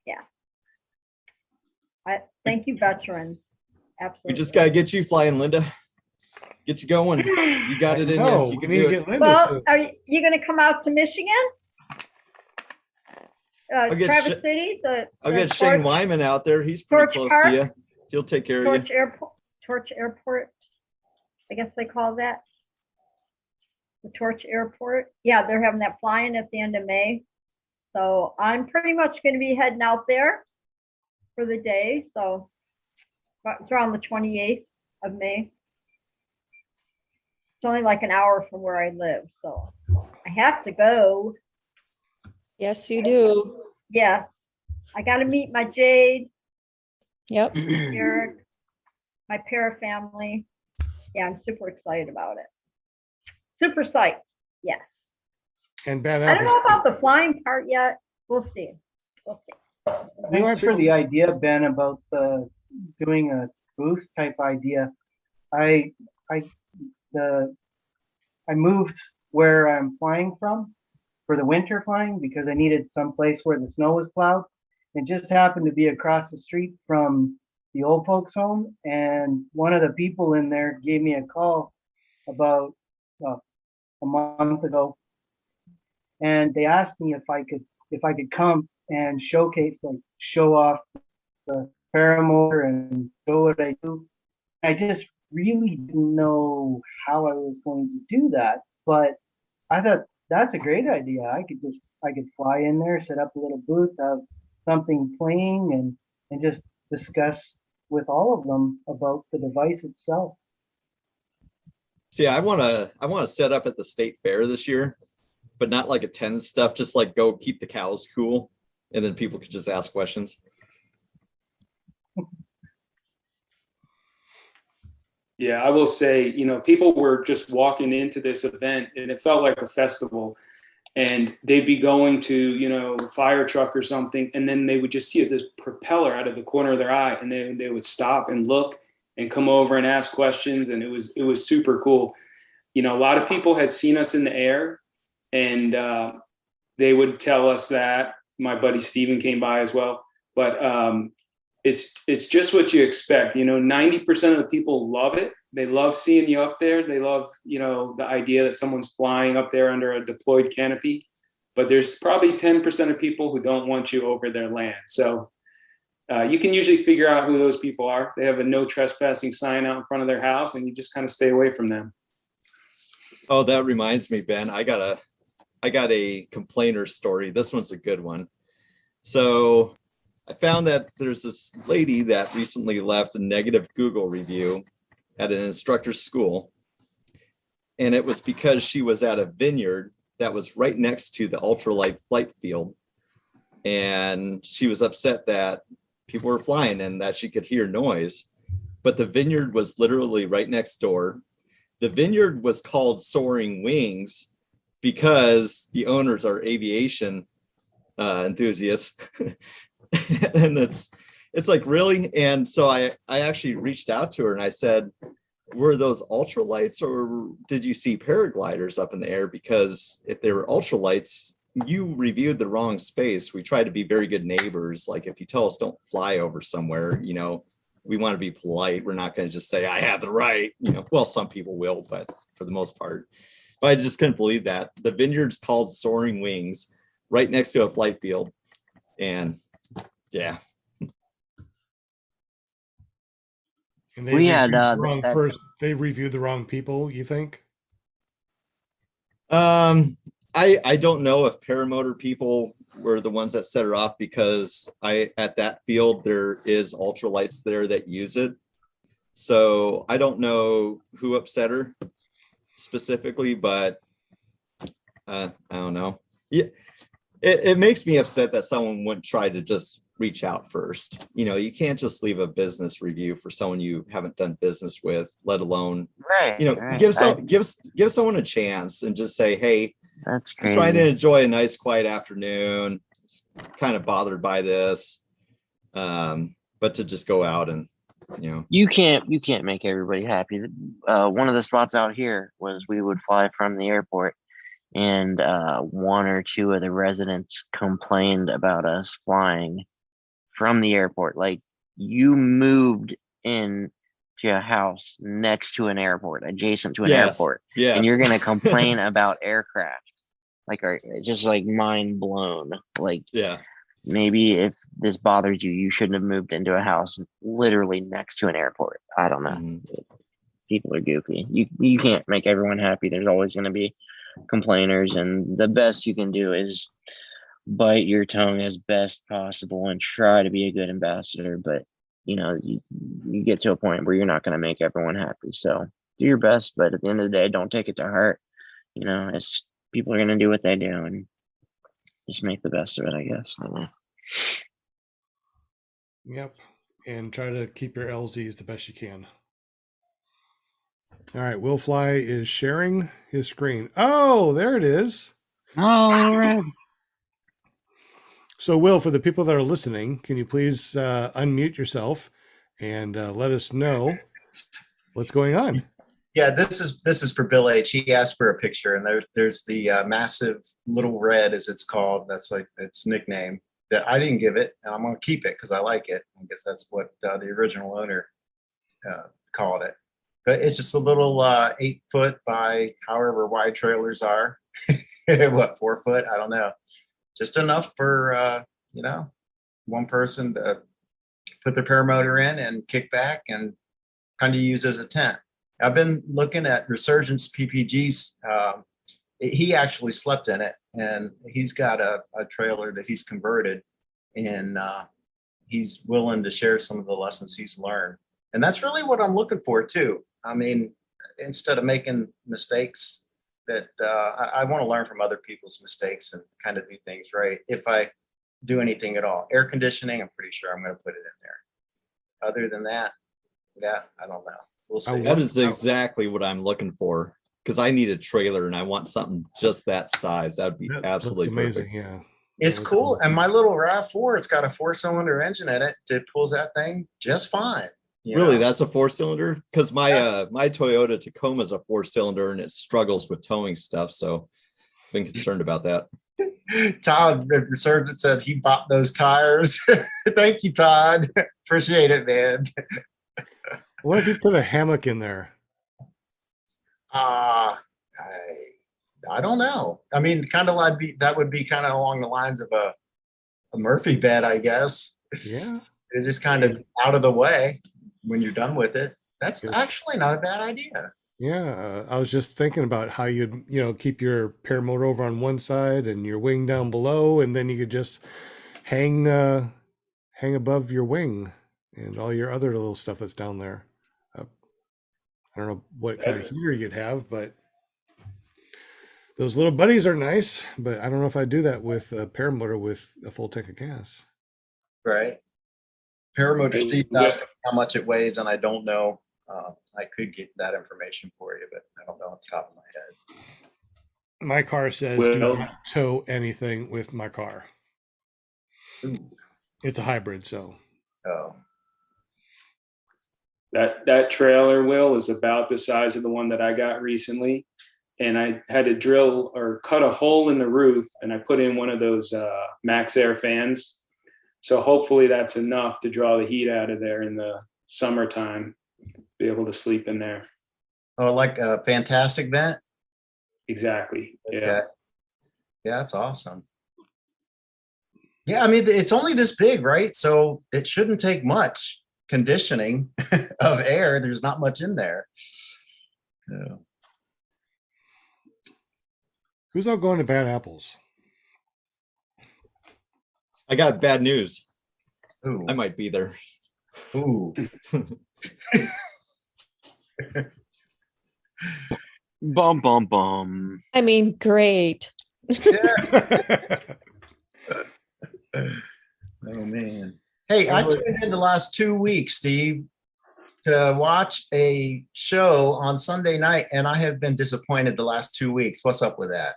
Yeah. I thank you, veterans. Absolutely. We just gotta get you flying, Linda. Get you going. You got it in you. You can do it. Well, are you going to come out to Michigan? Traverse City? I'll get Shane Wyman out there. He's pretty close to you. He'll take care of you. Torch Airport, I guess they call that. The Torch Airport. Yeah, they're having that flying at the end of May. So I'm pretty much going to be heading out there for the day. So it's around the 28th of May. It's only like an hour from where I live, so I have to go. Yes, you do. Yeah, I got to meet my Jade. Yep. Eric, my para family. Yeah, I'm super excited about it. Super psyched. Yes. And Ben, I don't know about the flying part yet. We'll see. Thanks for the idea, Ben, about doing a booth type idea. I moved where I'm flying from for the winter flying because I needed some place where the snow was plowed. It just happened to be across the street from the old folks home, and one of the people in there gave me a call about a month ago, and they asked me if I could come and show off the Paramotor and show what I do. I just really didn't know how I was going to do that, but I thought that's a great idea. I could fly in there, set up a little booth, have something playing, and just discuss with all of them about the device itself. See, I want to set up at the state fair this year, but not like attendance stuff, just like go keep the cows cool, and then people could just ask questions. Yeah, I will say, you know, people were just walking into this event and it felt like a festival, and they'd be going to, you know, a fire truck or something, and then they would just see this propeller out of the corner of their eye, and they would stop and look and come over and ask questions, and it was super cool. You know, a lot of people had seen us in the air, and they would tell us that. My buddy Steven came by as well, but it's just what you expect. You know, 90% of the people love it. They love seeing you up there. They love, you know, the idea that someone's flying up there under a deployed canopy. But there's probably 10% of people who don't want you over their land. So you can usually figure out who those people are. They have a no trespassing sign out in front of their house, and you just kind of stay away from them. Oh, that reminds me, Ben. I got a complainer story. This one's a good one. So I found that there's this lady that recently left a negative Google review at an instructor's school. And it was because she was at a vineyard that was right next to the ultralight flight field. And she was upset that people were flying and that she could hear noise. But the vineyard was literally right next door. The vineyard was called Soaring Wings because the owners are aviation enthusiasts. And it's like, really? And so I actually reached out to her and I said, were those ultralights or did you see paragliders up in the air? Because if they were ultralights, you reviewed the wrong space. We try to be very good neighbors. Like if you tell us don't fly over somewhere, you know, we want to be polite. We're not going to just say, I have the right, you know, well, some people will, but for the most part. But I just couldn't believe that. The vineyard's called Soaring Wings, right next to a flight field. And yeah. And We had they reviewed the wrong people, you think? I don't know if paramotor people were the ones that set her off, because at that field there is ultralights there that use it. So I don't know who upset her specifically, but I don't know. Yeah, it makes me upset that someone wouldn't try to just reach out first. You know, you can't just leave a business review for someone you haven't done business with, let alone, Right. you know, right. give someone a chance and just say, hey, That's I'm crazy. trying to enjoy a nice quiet afternoon, kind of bothered by this. But to just go out and, you know, You can't make everybody happy. One of the spots out here was we would fly from the airport, and one or two of the residents complained about us flying from the airport. Like, you moved in to a house next to an airport, adjacent to an airport, and you're gonna complain about aircraft. Like, it's just like mind blown. Like, yeah. maybe if this bothers you, you shouldn't have moved into a house literally next to an airport. I don't know. Mhm. People are goofy. You can't make everyone happy. There's always going to be complainers, and the best you can do is bite your tongue as best possible and try to be a good ambassador. But you know, you get to a point where you're not going to make everyone happy. So do your best, but at the end of the day, don't take it to heart. You know, it's people are going to do what they do, and just make the best of it, I guess. I don't know. Yep. And try to keep your LZs the best you can. All right. Will Fly is sharing his screen. Oh, there it is. All right. So, Will, for the people that are listening, can you please unmute yourself and let us know what's going on? Yeah, this is for Bill H. He asked for a picture, and there's the massive little red, as it's called. That's like its nickname. That I didn't give it, and I'm gonna keep it because I like it. I guess that's what the original owner called it. But it's just a little 8 foot by however wide trailers are. What, 4 foot? I don't know. Just enough for you know, one person to put their paramotor in and kick back and kind of use as a tent. I've been looking at Resurgence PPG's. He actually slept in it, and he's got a trailer that he's converted, and he's willing to share some of the lessons he's learned. And that's really what I'm looking for too. I mean, instead of making mistakes, that I want to learn from other people's mistakes and kind of do things right. If I do anything at all, air conditioning, I'm pretty sure I'm going to put it in there. Other than that, yeah, I don't know. We'll see. That is exactly what I'm looking for, because I need a trailer and I want something just that size. That would be absolutely amazing. perfect. Yeah. It's cool. And my little RAV4, it's got a 4-cylinder engine in it. It pulls that thing just fine. Really, know? that's a 4-cylinder? Because my my Toyota Tacoma is a 4-cylinder and it struggles with towing stuff. So I've been concerned about that. Todd Resurgence said he bought those tires. Thank you, Todd. Appreciate it, man. What if you put a hammock in there? I don't know. I mean, kind of like that would be kind of along the lines of a Murphy bed, I guess. Yeah. It's just kind of out of the way when you're done with it. That's actually not a bad idea. Yeah, I was just thinking about how you'd, keep your paramotor over on one side and your wing down below, and then you could just hang hang above your wing and all your other little stuff that's down there. I don't know what kind of heater you'd have, but those little buddies are nice. But I don't know if I'd do that with a paramotor with a full tank of gas. Right. Paramotor Steve asked how much it weighs, and I don't know. I could get that information for you, but I don't know off the top of my head. My car says do not tow anything with my car. Ooh. It's a hybrid, so. Oh. That trailer, Will, is about the size of the one that I got recently. And I had to drill or cut a hole in the roof, and I put in one of those Max Air fans. So hopefully that's enough to draw the heat out of there in the summertime, be able to sleep in there. Oh, like a fantastic vent? Exactly. Yeah. Okay. Yeah, that's awesome. Yeah, I mean, it's only this big, right? So it shouldn't take much conditioning of air. There's not much in there. Yeah. Who's all going to Bad Apples? I got bad news. Ooh. I might be there. Ooh. Bum bum bum. I mean, great. Yeah. Oh man. Hey, I tuned in the last 2 weeks, Steve, to watch a show on Sunday night, and I have been disappointed the last 2 weeks. What's up with that?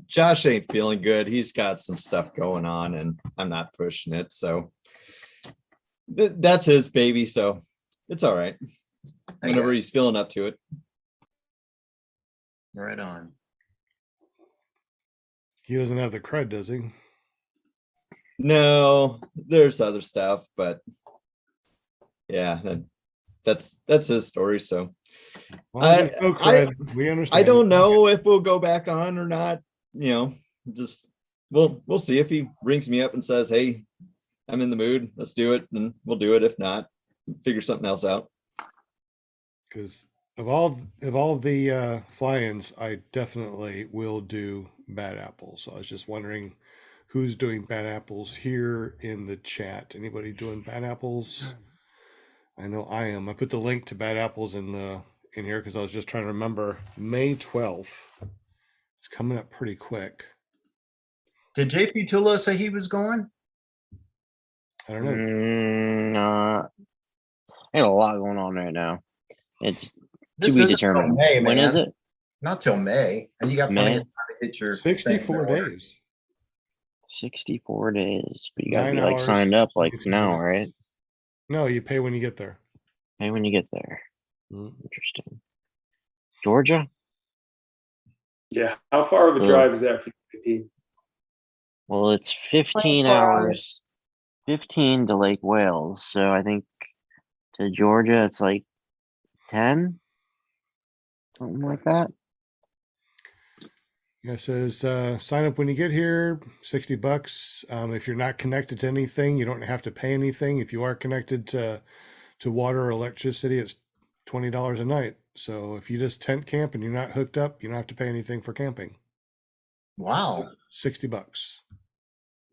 Josh ain't feeling good. He's got some stuff going on, and I'm not pushing it. So that's his baby. So it's all right. Whenever he's feeling up to it. Right on. He doesn't have the cred, does he? No, there's other stuff, but yeah, that's his story. So Well, no cred. We understand. I don't know if we'll go back on or not. You know, just we'll see if he rings me up and says, "Hey, I'm in the mood. Let's do it," and we'll do it. If not, figure something else out. Because of all the fly-ins, I definitely will do Bad Apples. So I was just wondering who's doing Bad Apples here in the chat. Anybody doing Bad Apples? I know I am. I put the link to Bad Apples in here because I was just trying to remember. May 12th. It's coming up pretty quick. Did JP Tula say he was going? I don't know. I got a lot going on right now. It's This to be isn't till determined. May, When man. is it? Not till May, and you got plenty May? of time to hit your 64 thing. days. 64 days. But you gotta 9 be like hours, signed up like 22 now, minutes. right? No, you pay when you get there. Hey, when you get there. Mm. Interesting. Georgia? Yeah. How far of a drive is that for you? Well, it's 15 24 hours. 15 to Lake Wales. So I think to Georgia it's like 10, something like that. Yeah, it says sign up when you get here, $60. If you're not connected to anything, you don't have to pay anything. If you are connected to water or electricity, it's $20 a night. So if you just tent camp and you're not hooked up, you don't have to pay anything for camping. Wow. $60.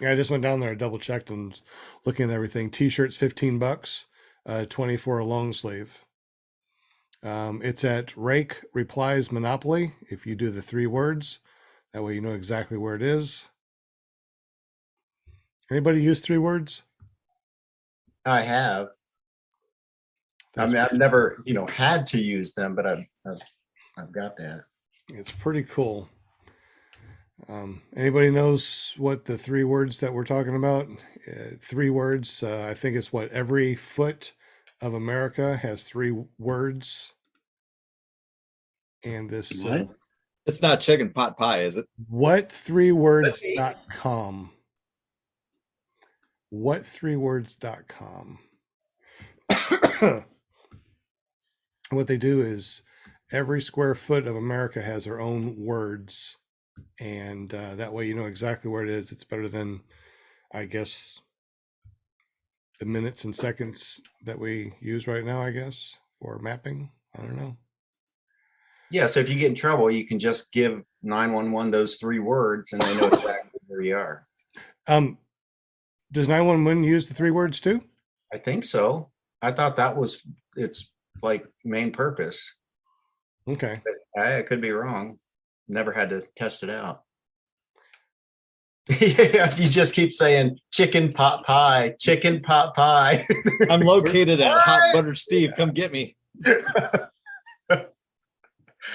Yeah, I just went down there, double checked and looking at everything. T-shirts, $15, 20 for a long sleeve. It's at Rake Replies Monopoly. If you do the 3 words, that way you know exactly where it is. Anybody use 3 words? I have. I mean, I've never, had to use them, but I've got that. It's pretty cool. Anybody knows what the 3 words that we're talking about? 3 words. I think it's what every foot of America has 3 words. And this What? It's not chicken pot pie, is it? What3words.com. What3words.com. What they do is every square foot of America has their own words, and that way you know exactly where it is. It's better than, I guess, the minutes and seconds that we use right now, I guess, for mapping. I don't know. Yeah, so if you get in trouble, you can just give 911 those 3 words and they know exactly where you are. Does 911 use the 3 words too? I think so. I thought that was its like main purpose. Okay. I could be wrong. Never had to test it out. If you just keep saying chicken pot pie, chicken pot pie. I'm located at Hot Butter Steve. Come get me.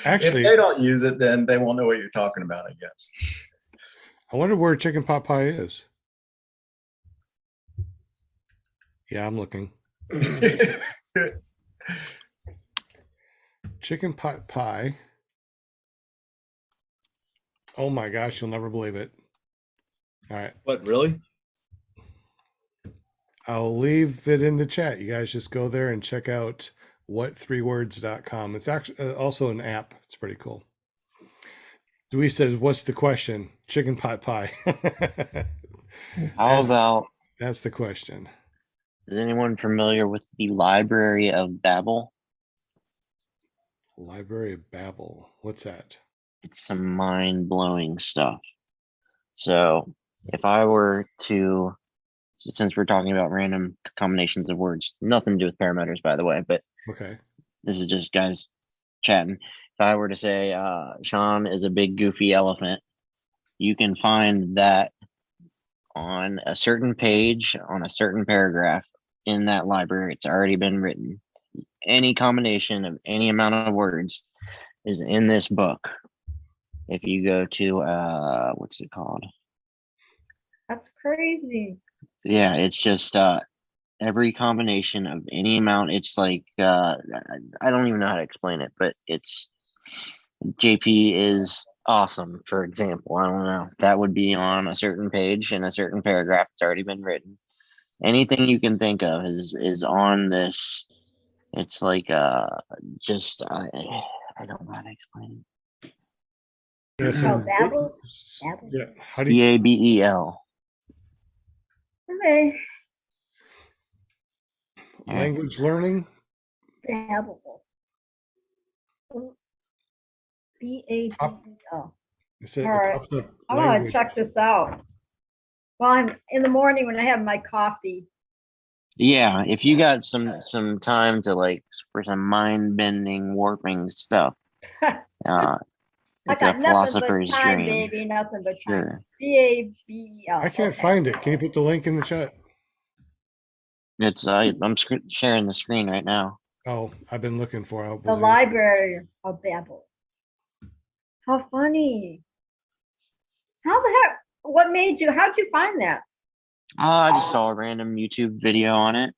Actually, if they don't use it, then they won't know what you're talking about, I guess. I wonder where chicken pot pie is. Yeah, I'm looking. Chicken pot pie. Oh my gosh, you'll never believe it. All right. What, really? I'll leave it in the chat. You guys just go there and check out what3words.com. It's actually also an app. It's pretty cool. Dewey says, what's the question? Chicken pot pie. How about, That's the question. is anyone familiar with the Library of Babel? Library of Babel. What's that? It's some mind-blowing stuff. So if I were to, since we're talking about random combinations of words, nothing to do with paramotors, by the way, but Okay. this is just guys chatting. If I were to say Sean is a big goofy elephant, you can find that on a certain page, on a certain paragraph in that library. It's already been written. Any combination of any amount of words is in this book. If you go to what's it called? That's crazy. Yeah, it's just every combination of any amount. It's like I don't even know how to explain it, but it's JP is awesome, for example. I don't know. That would be on a certain page in a certain paragraph. It's already been written. Anything you can think of is on this. It's like just I don't know how to explain it. Yeah, so, Babel? Babel? yeah. How do you Babel. Okay. language learning? Babel. B-A-B-E-L. It said, All it right. pops up I want to language. check this out. Well, I'm in the morning when I have my coffee. Yeah, if you got some time to like for some mind bending warping stuff, I it's got a nothing philosopher's but time, dream. baby. Nothing but time. Sure. B-A-B-E-L. I can't find it. Can you put the link in the chat? It's I'm sharing the screen right now. Oh, I've been looking for it. The Library of Babel. How funny. How the heck? What made you? How'd you find that? I just saw a random YouTube video on it,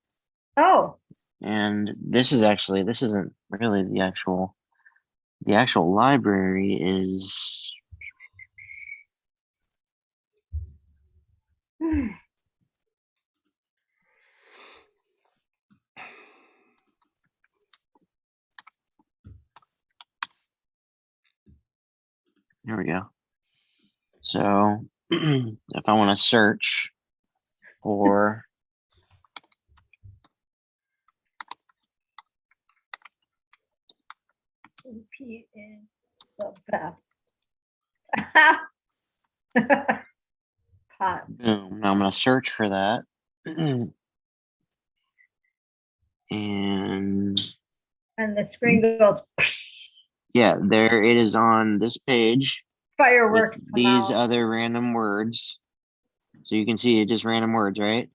Oh, and this isn't really the actual library is. There we go. So if I want to search for P is the best. Pot. boom, now I'm going to search for that. And The screen goes yeah, there it is on this page with fireworks. come these out. other random words. So you can see it just random words, right?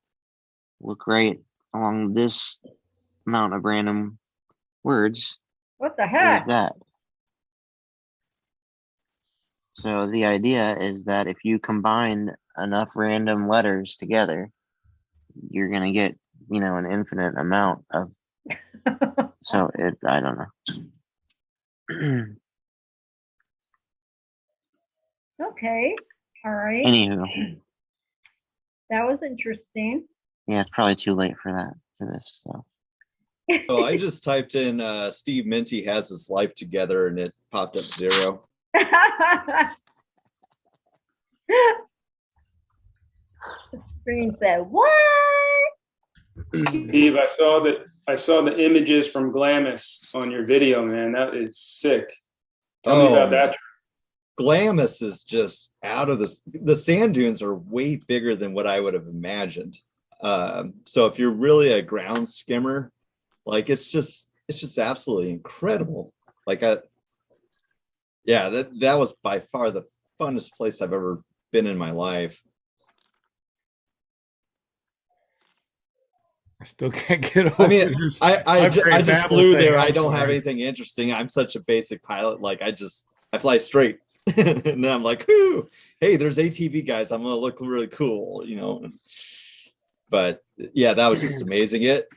Look right along this amount of random words What the is heck? that. So the idea is that if you combine enough random letters together, you're gonna get, an infinite amount of. So I don't know. Okay. All right. Anywho, That was interesting. yeah, it's probably too late for this stuff. Oh, I just typed in Steve Minty has his life together and it popped up 0. The screen said, "What?" Steve, I saw the images from Glamis on your video, man. That is sick. Tell me about that. Glamis is just out of this. The sand dunes are way bigger than what I would have imagined. So if you're really a ground skimmer, like it's just absolutely incredible. Like yeah, that was by far the funnest place I've ever been in my life. I still can't get over I mean, this. I just Babel flew thing. there. I I'm don't have sorry. anything interesting. I'm such a basic pilot. Like I fly straight. And then I'm like, ooh, hey, there's ATV guys. I'm gonna look really cool, you know. But yeah, that was just amazing. It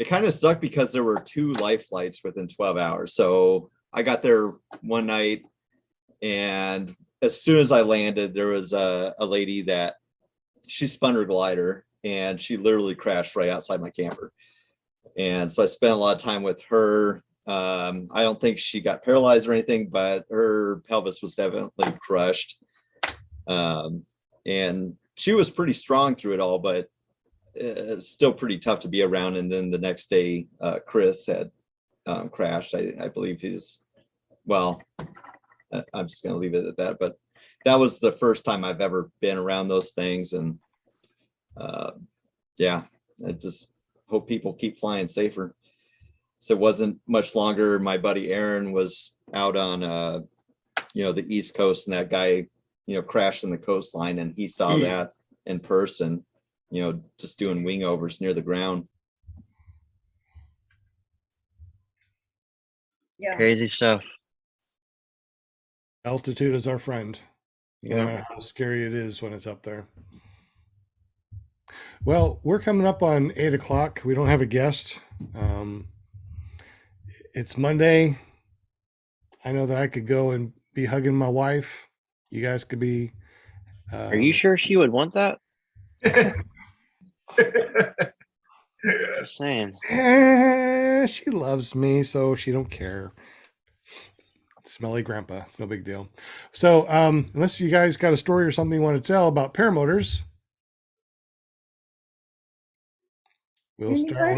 kind of sucked because there were 2 life flights within 12 hours. So I got there one night, and as soon as I landed, there was a lady that she spun her glider and she literally crashed right outside my camper. And so I spent a lot of time with her. I don't think she got paralyzed or anything, but her pelvis was definitely crushed. And she was pretty strong through it all, but still pretty tough to be around. And then the next day, Chris had crashed. I believe I'm just going to leave it at that. But that was the first time I've ever been around those things. And yeah, I just hope people keep flying safer. So it wasn't much longer. My buddy Aaron was out on, the East Coast, and that guy, crashed in the coastline, and he saw that in person, just doing wing overs near the ground. Yeah. Crazy stuff. Altitude is our friend, no Yeah. matter how scary it is when it's up there. Well, we're coming up on 8 o'clock. We don't have a guest. It's Monday. I know that I could go and be hugging my wife. You guys could be. Are you sure she would want that? Just saying. She loves me, so she don't care. Smelly grandpa. It's no big deal. So, unless you guys got a story or something you want to tell about Paramotors, we'll start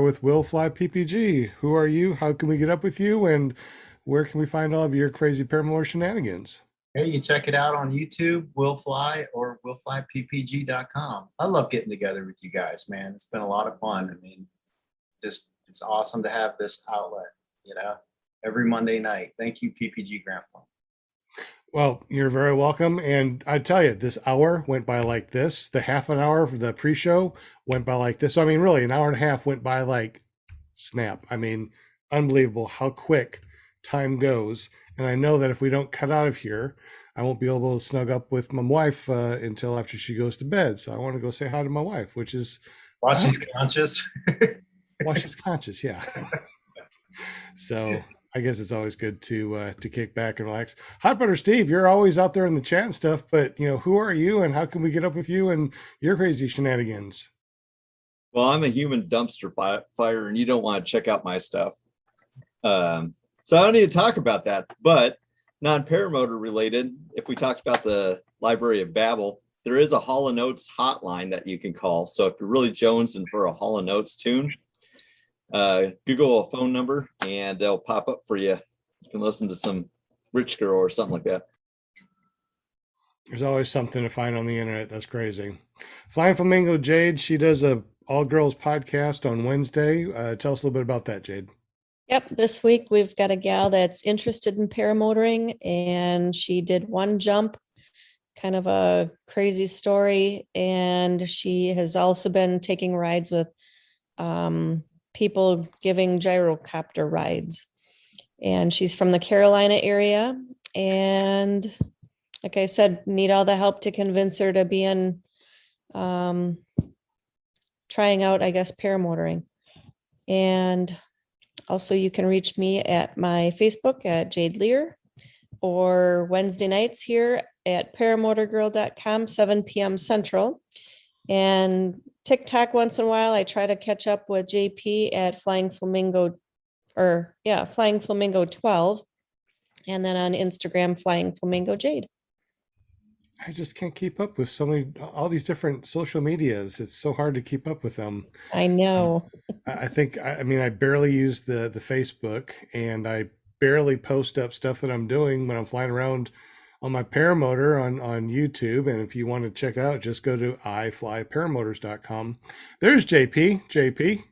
with Will Fly PPG. Who are you? How can we get up with you? And where can we find all of your crazy paramotor shenanigans? Hey, you can check it out on YouTube, Will Fly, or willflyppg.com. I love getting together with you guys, man. It's been a lot of fun. I mean, it's awesome to have this outlet, every Monday night. Thank you, PPG Grandpa. Well, you're very welcome. And I tell you, this hour went by like this. The half an hour for the pre-show went by like this. So, I mean, really, an hour and a half went by like snap. I mean, unbelievable how quick time goes. And I know that if we don't cut out of here, I won't be able to snug up with my wife until after she goes to bed. So I want to go say hi to my wife, which is while she's conscious. While she's conscious, yeah. So I guess it's always good to kick back and relax. Hot Butter Steve, you're always out there in the chat and stuff, but who are you and how can we get up with you and your crazy shenanigans? Well, I'm a human dumpster fire, and you don't want to check out my stuff. So I don't need to talk about that, but non-paramotor related, if we talked about the Library of Babel, there is a Hall & Notes hotline that you can call. So if you're really jonesing for a Hall & Notes tune, Google a phone number and they'll pop up for you. You can listen to some Rich Girl or something like that. There's always something to find on the internet. That's crazy. Flying Flamingo Jade, she does a all-girls podcast on Wednesday. Tell us a little bit about that, Jade. Yep, this week we've got a gal that's interested in paramotoring, and she did one jump, kind of a crazy story, and she has also been taking rides with people giving gyrocopter rides. And she's from the Carolina area, and like I said, need all the help to convince her to be in trying out, I guess, paramotoring. And also, you can reach me at my Facebook at Jade Lear, or Wednesday nights here at paramotorgirl.com, 7 p.m. Central. And TikTok once in a while, I try to catch up with JP at Flying Flamingo 12. And then on Instagram, Flying Flamingo Jade. I just can't keep up with all these different social medias. It's so hard to keep up with them. I know. I think, I barely use the Facebook, and I barely post up stuff that I'm doing when I'm flying around on my paramotor on YouTube. And if you want to check it out, just go to iflyparamotors.com. There's JP.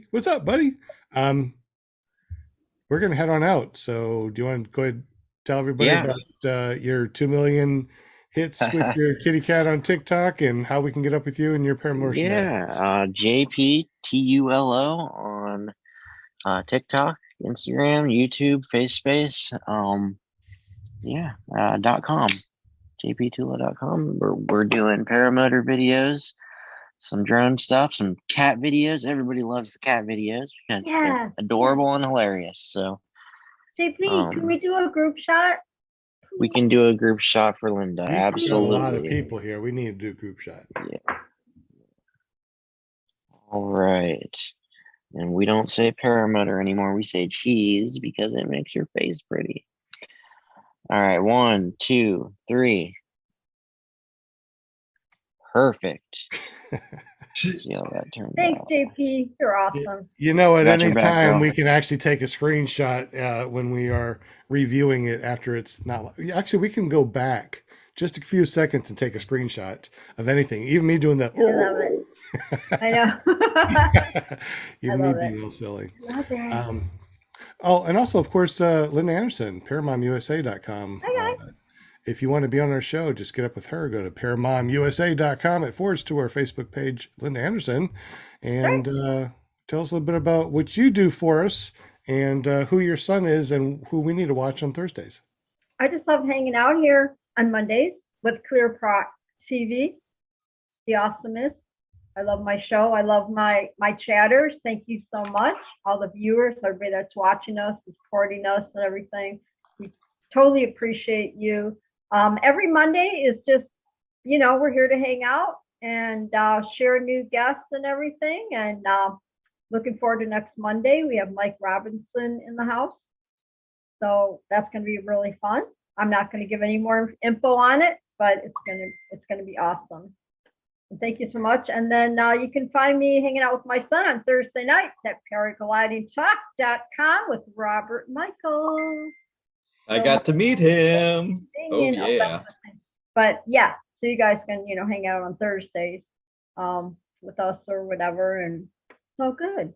What's up, buddy? We're going to head on out. So do you want to go ahead and tell everybody Yeah. about your 2 million hits with your kitty cat on TikTok and how we can get up with you and your paramotor shenanigans? JPTULO on TikTok, Instagram, YouTube, FaceSpace, .com, jptulo.com. We're doing paramotor videos, some drone stuff, some cat videos. Everybody loves the cat videos because they're adorable and hilarious. So, JP, can we do a group shot? we can do a group shot for Linda. Absolutely. Got a lot of people here. We need to do a group shot. Yeah. All right. And we don't say paramotor anymore. We say cheese because it makes your face pretty. All right. 1, 2, 3. Perfect. See how that turns Thanks, out. JP. You're awesome. You know, at Got your any back, time girl. we can actually take a screenshot when we are reviewing it after it's not. Actually, we can go back just a few seconds and take a screenshot of anything. Even me doing that. I love it. I know. Even I me love being it. a little silly. Love it. Oh, and also, of course, Linda Anderson, ParaMomUSA.com. Hi, If you want to be on our show, just get up with her. Go to ParaMomUSA.com. It forwards to our Facebook page, Linda Anderson, and tell us a little bit about what you do for us and who your son is and who we need to watch on Thursdays. I just love hanging out here on Mondays with Clear Prop TV, The Awesomest. I love my show. I love my chatters. Thank you so much. All the viewers, everybody that's watching us, supporting us and everything. We totally appreciate you. Every Monday is just, we're here to hang out and share new guests and everything. And looking forward to next Monday. We have Mike Robinson in the house. So that's going to be really fun. I'm not going to give any more info on it, but it's going to be awesome. And thank you so much. And then you can find me hanging out with my son on Thursday nights at paraglidingtalk.com with Robert Michael. I got to meet him. Oh, yeah. But yeah, so you guys can, hang out on Thursdays with us or whatever. And so good.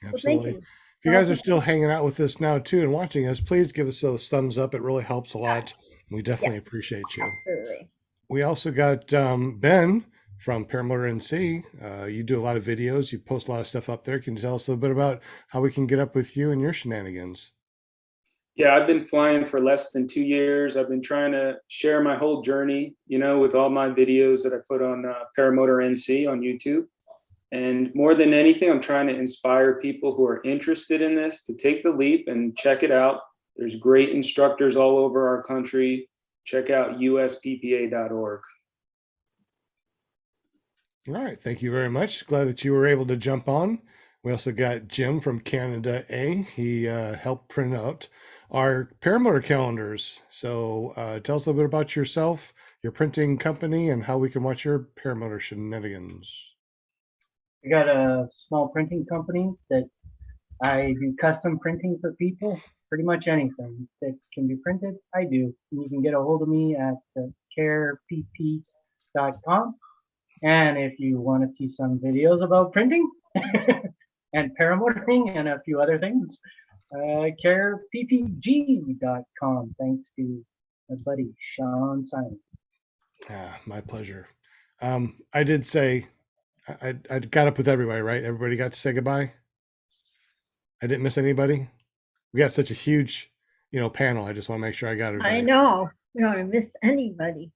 Absolutely. So thank you. If you guys are still hanging out with us now, too, and watching us, please give us those thumbs up. It really helps a lot. We definitely appreciate you. Absolutely. We also got Ben from Paramotor NC. You do a lot of videos. You post a lot of stuff up there. Can you tell us a little bit about how we can get up with you and your shenanigans? Yeah, I've been flying for less than 2 years. I've been trying to share my whole journey, with all my videos that I put on Paramotor NC on YouTube. And more than anything, I'm trying to inspire people who are interested in this to take the leap and check it out. There's great instructors all over our country. Check out usppa.org. All right. Thank you very much. Glad that you were able to jump on. We also got Jim from Canada A. He helped print out our paramotor calendars. So tell us a little bit about yourself, your printing company, and how we can watch your paramotor shenanigans. I got a small printing company that I do custom printing for people. Pretty much anything that can be printed, I do. And you can get a hold of me at carepp.com. And if you want to see some videos about printing and paramotoring and a few other things, careppg.com. Thanks to my buddy Sean Simons. My pleasure. I did say I got up with everybody, right? Everybody got to say goodbye. I didn't miss anybody. We got such a huge, panel. I just want to make sure I got everybody. I know. We don't miss anybody.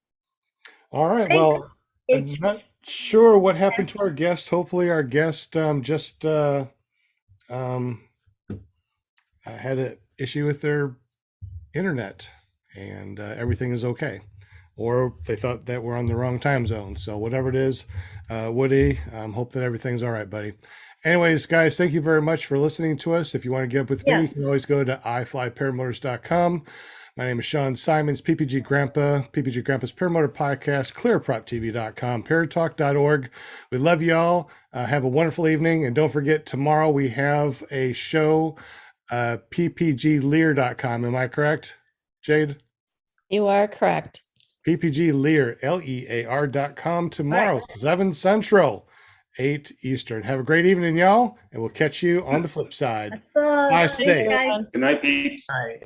All right. Well, I'm not sure what happened to our guest. Hopefully our guest just had an issue with their internet and everything is okay. Or they thought that we're on the wrong time zone. So whatever it is, Woody, hope that everything's all right, buddy. Anyways, guys, thank you very much for listening to us. If you want to get up with me, you can always go to iflyparamotors.com. My name is Sean Simons, PPG Grandpa's Paramotor Podcast, clearproptv.com, paratalk.org. We love y'all. Have a wonderful evening. And don't forget, tomorrow we have a show ppglear.com. Am I correct, Jade? You are correct. ppglear, lear.com tomorrow, 7 Central, 8 Eastern. Have a great evening, y'all, and we'll catch you on the flip side. That's all. Bye, Thanks, safe. guys. Good night, peeps. All right.